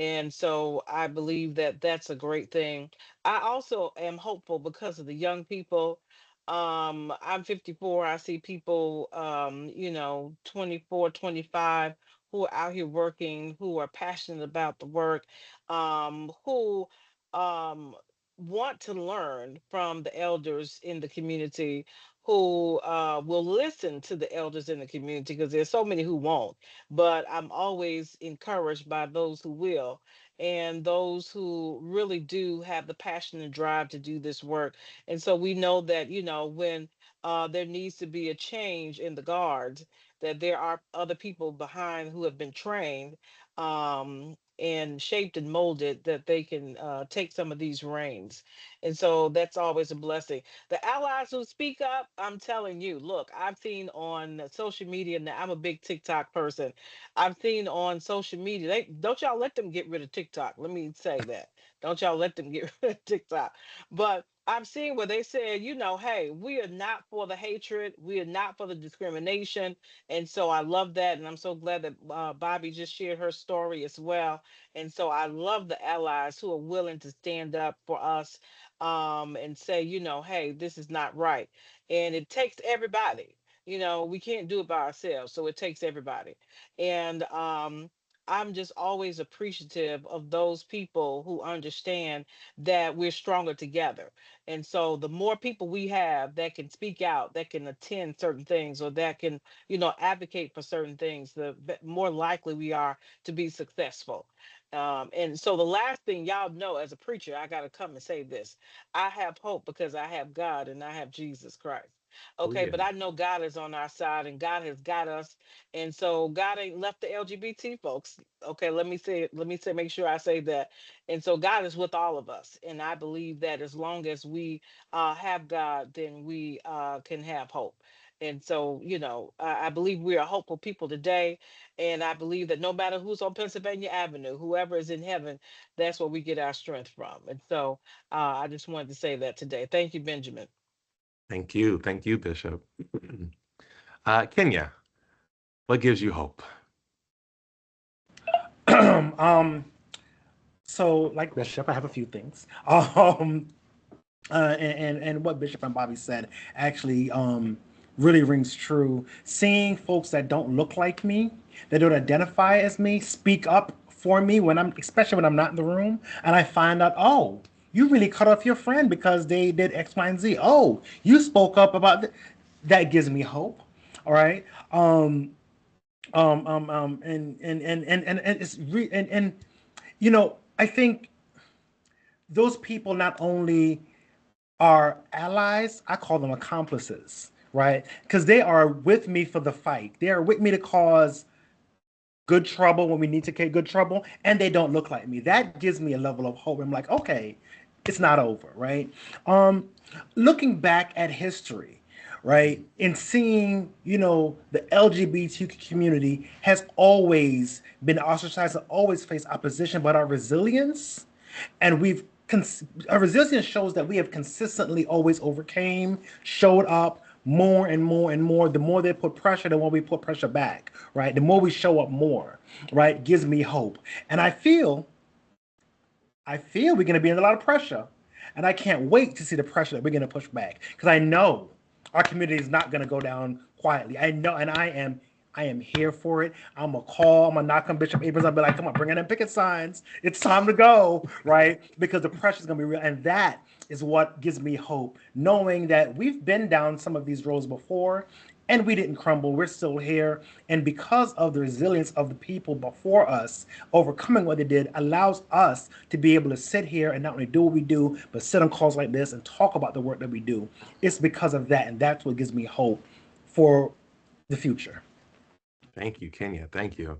And so I believe that that's a great thing. I also am hopeful because of the young people. I'm 54. I see people, 24, 25, who are out here working, who are passionate about the work, who um, want to learn from the elders in the community, who will listen to the elders in the community, because there's so many who won't. But I'm always encouraged by those who will, and those who really do have the passion and drive to do this work. And so we know that, when there needs to be a change in the guards, that there are other people behind who have been trained and shaped and molded, that they can take some of these reins. And so that's always a blessing. The allies who speak up, I'm telling you, look, I've seen on social media. Now, I'm a big TikTok person. I've seen on social media, they don't, y'all let them get rid of TikTok. Let me say that. Don't y'all let them get rid of TikTok. But I've seen where they said, hey, we are not for the hatred. We are not for the discrimination. And so I love that. And I'm so glad that Bobbi just shared her story as well. And so I love the allies who are willing to stand up for us, and say, hey, this is not right. And it takes everybody. We can't do it by ourselves. So it takes everybody. And I'm just always appreciative of those people who understand that we're stronger together. And so the more people we have that can speak out, that can attend certain things, or that can, advocate for certain things, the more likely we are to be successful. And so the last thing, y'all know, as a preacher, I got to come and say this: I have hope because I have God and I have Jesus Christ. Oh, Okay, yeah. but I know God is on our side and God has got us. And so God ain't left the LGBT folks. Okay, let me say, make sure I say that. And so God is with all of us. And I believe that as long as we have God, then we can have hope. And so, I believe we are hopeful people today. And I believe that no matter who's on Pennsylvania Avenue, whoever is in heaven, that's where we get our strength from. And so I just wanted to say that today. Thank you, Benjamin. Thank you. Thank you, Bishop. Kenya, what gives you hope? So like Bishop, I have a few things. And what Bishop and Bobbi said actually really rings true. Seeing folks that don't look like me, that don't identify as me, speak up for me especially when I'm not in the room, and I find out, oh, you really cut off your friend because they did X, Y, and Z. Oh, you spoke up about that gives me hope. All right. And it's I think those people not only are allies, I call them accomplices, right? Because they are with me for the fight. They are with me to cause good trouble when we need to get good trouble, and they don't look like me. That gives me a level of hope. I'm like, okay, it's not over, right? Looking back at history, right, and seeing, the LGBTQ community has always been ostracized and always faced opposition, but our resilience, and our resilience shows that we have consistently always overcame, showed up more and more and more. The more they put pressure, the more we put pressure back, right? The more we show up more, right? Gives me hope. And I feel we're going to be under a lot of pressure. And I can't wait to see the pressure that we're going to push back, because I know our community is not going to go down quietly. I know, and I am here for it. I'm gonna knock on Bishop Abrams. I'll be like, come on, bring in them picket signs. It's time to go, right? Because the pressure is gonna be real. And that is what gives me hope, knowing that we've been down some of these roads before and we didn't crumble. We're still here. And because of the resilience of the people before us, overcoming what they did allows us to be able to sit here and not only do what we do, but sit on calls like this and talk about the work that we do. It's because of that. And that's what gives me hope for the future. Thank you, Kenya. Thank you.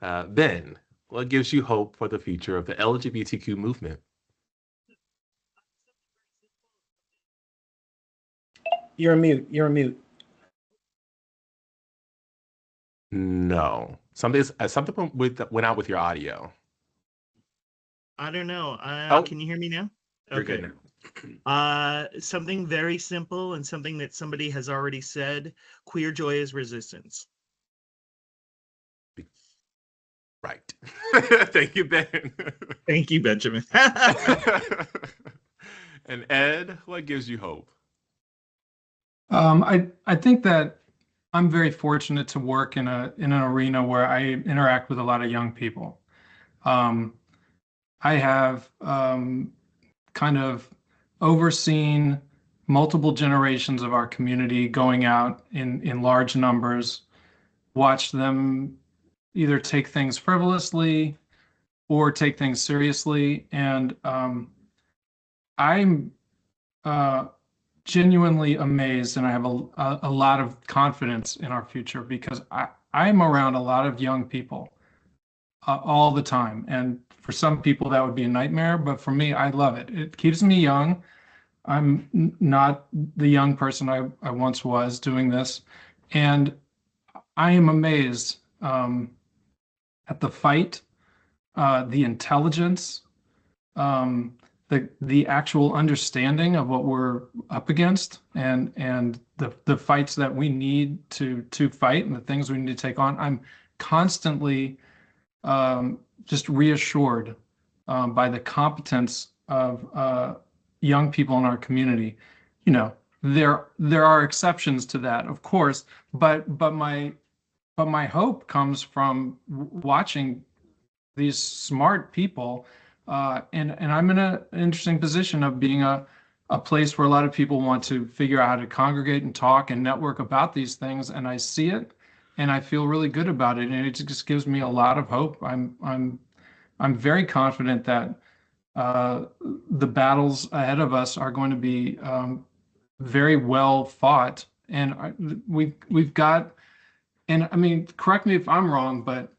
Ben, what gives you hope for the future of the LGBTQ movement? You're on mute. No. Something went out with your audio. I don't know. Can you hear me now? You're Okay. good now. Something very simple and something that somebody has already said. Queer joy is resistance. Right. Thank you, Ben. Thank you, Benjamin. And Ed, what gives you hope? I think that I'm very fortunate to work in an arena where I interact with a lot of young people. I have kind of overseen multiple generations of our community going out in large numbers, watched them either take things frivolously or take things seriously. And I'm genuinely amazed, and I have a lot of confidence in our future, because I'm around a lot of young people all the time. And for some people that would be a nightmare, but for me, I love it. It keeps me young. I'm not the young person I once was doing this. And I am amazed at the fight, the intelligence, the actual understanding of what we're up against, and the fights that we need to fight and the things we need to take on. I'm constantly just reassured by the competence of young people in our community. There are exceptions to that, of course, but my hope comes from watching these smart people, and I'm in an interesting position of being a place where a lot of people want to figure out how to congregate and talk and network about these things, and I see it, and I feel really good about it, and it just gives me a lot of hope. I'm very confident that the battles ahead of us are going to be very well fought, and we've got. And I mean, correct me if I'm wrong, but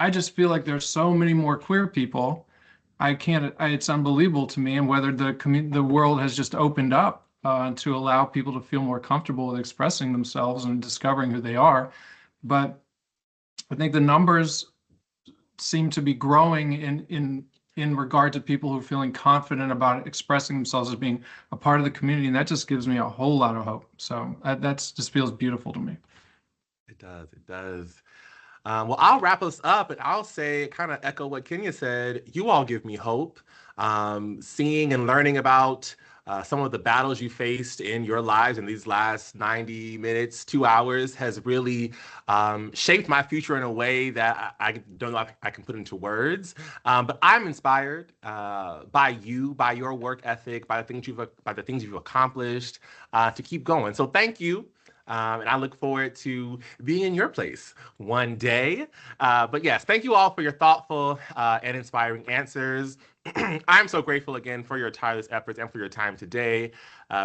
I just feel like there's so many more queer people. It's unbelievable to me, and whether the world has just opened up to allow people to feel more comfortable with expressing themselves and discovering who they are. But I think the numbers seem to be growing in regard to people who are feeling confident about expressing themselves as being a part of the community, and that just gives me a whole lot of hope. So that's just feels beautiful to me. It does. It does. Well, I'll wrap us up, and I'll say, kind of echo what Kenya said. You all give me hope. Seeing and learning about some of the battles you faced in your lives in these last 90 minutes, 2 hours, has really shaped my future in a way that I don't know if I can put into words. But I'm inspired by you, by your work ethic, by the things you've accomplished, to keep going. So thank you. And I look forward to being in your place one day. But yes, thank you all for your thoughtful and inspiring answers. I'm so grateful again for your tireless efforts and for your time today.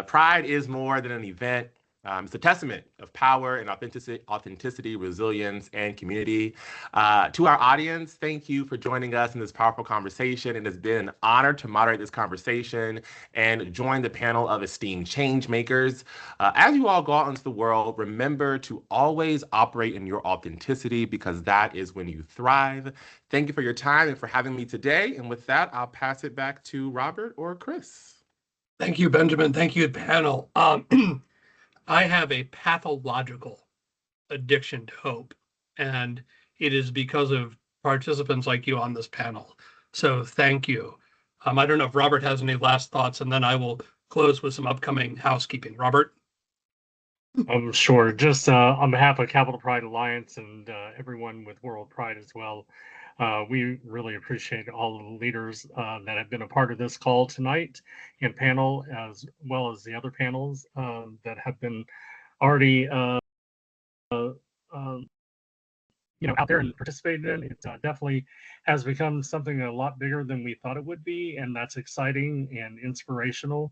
Pride is more than an event. It's a testament of power and authenticity, resilience, and community. To our audience, thank you for joining us in this powerful conversation. It has been an honor to moderate this conversation and join the panel of esteemed change makers. As you all go out into the world, remember to always operate in your authenticity, because that is when you thrive. Thank you for your time and for having me today. And with that, I'll pass it back to Robert or Chris. Thank you, Benjamin. Thank you, panel. I have a pathological addiction to hope, and it is because of participants like you on this panel. So thank you. I don't know if Robert has any last thoughts, and then I will close with some upcoming housekeeping. Robert? Sure. Just on behalf of Capital Pride Alliance and everyone with World Pride as well, we really appreciate all of the leaders that have been a part of this call tonight and panel, as well as the other panels that have been already out there and participated in. It definitely has become something a lot bigger than we thought it would be, and that's exciting and inspirational.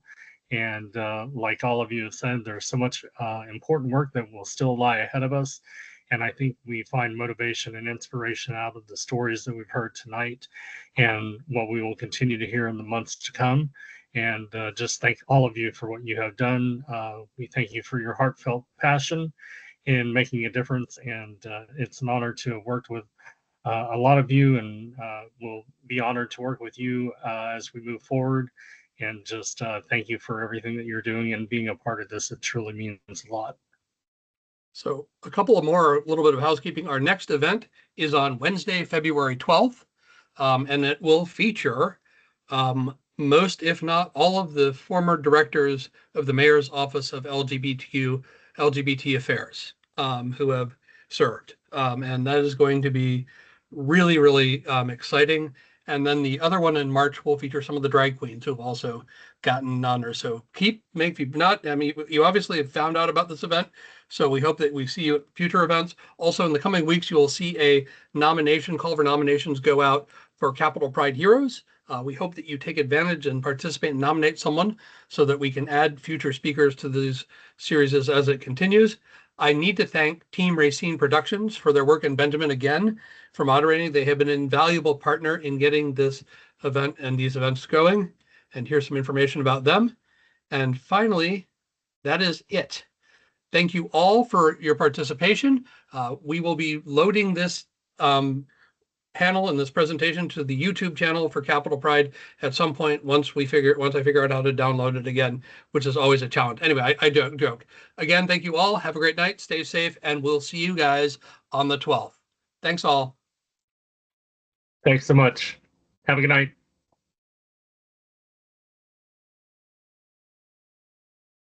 And like all of you have said, there's so much important work that will still lie ahead of us. And I think we find motivation and inspiration out of the stories that we've heard tonight and what we will continue to hear in the months to come. And just thank all of you for what you have done. We thank you for your heartfelt passion in making a difference. And it's an honor to have worked with a lot of you, and we'll be honored to work with you as we move forward. And just thank you for everything that you're doing and being a part of this. It truly means a lot. So a couple of more, a little bit of housekeeping. Our next event is on Wednesday, February 12th, and it will feature most, if not all, of the former directors of the Mayor's Office of LGBT Affairs who have served. And that is going to be really, really exciting. And then the other one in March will feature some of the drag queens who have also gotten honors. So you obviously have found out about this event. So we hope that we see you at future events. Also, in the coming weeks, you will see a nomination call for nominations go out for Capital Pride Heroes. We hope that you take advantage and participate and nominate someone so that we can add future speakers to these series as it continues. I need to thank Team Rayceen Productions for their work, and Benjamin again for moderating. They have been an invaluable partner in getting this event and these events going. And here's some information about them. And finally, that is it. Thank you all for your participation. We will be loading this panel and this presentation to the YouTube channel for Capital Pride at some point once I figure out how to download it again, which is always a challenge. Anyway, I joke. Again, thank you all. Have a great night. Stay safe, and we'll see you guys on the 12th. Thanks all. Thanks so much. Have a good night.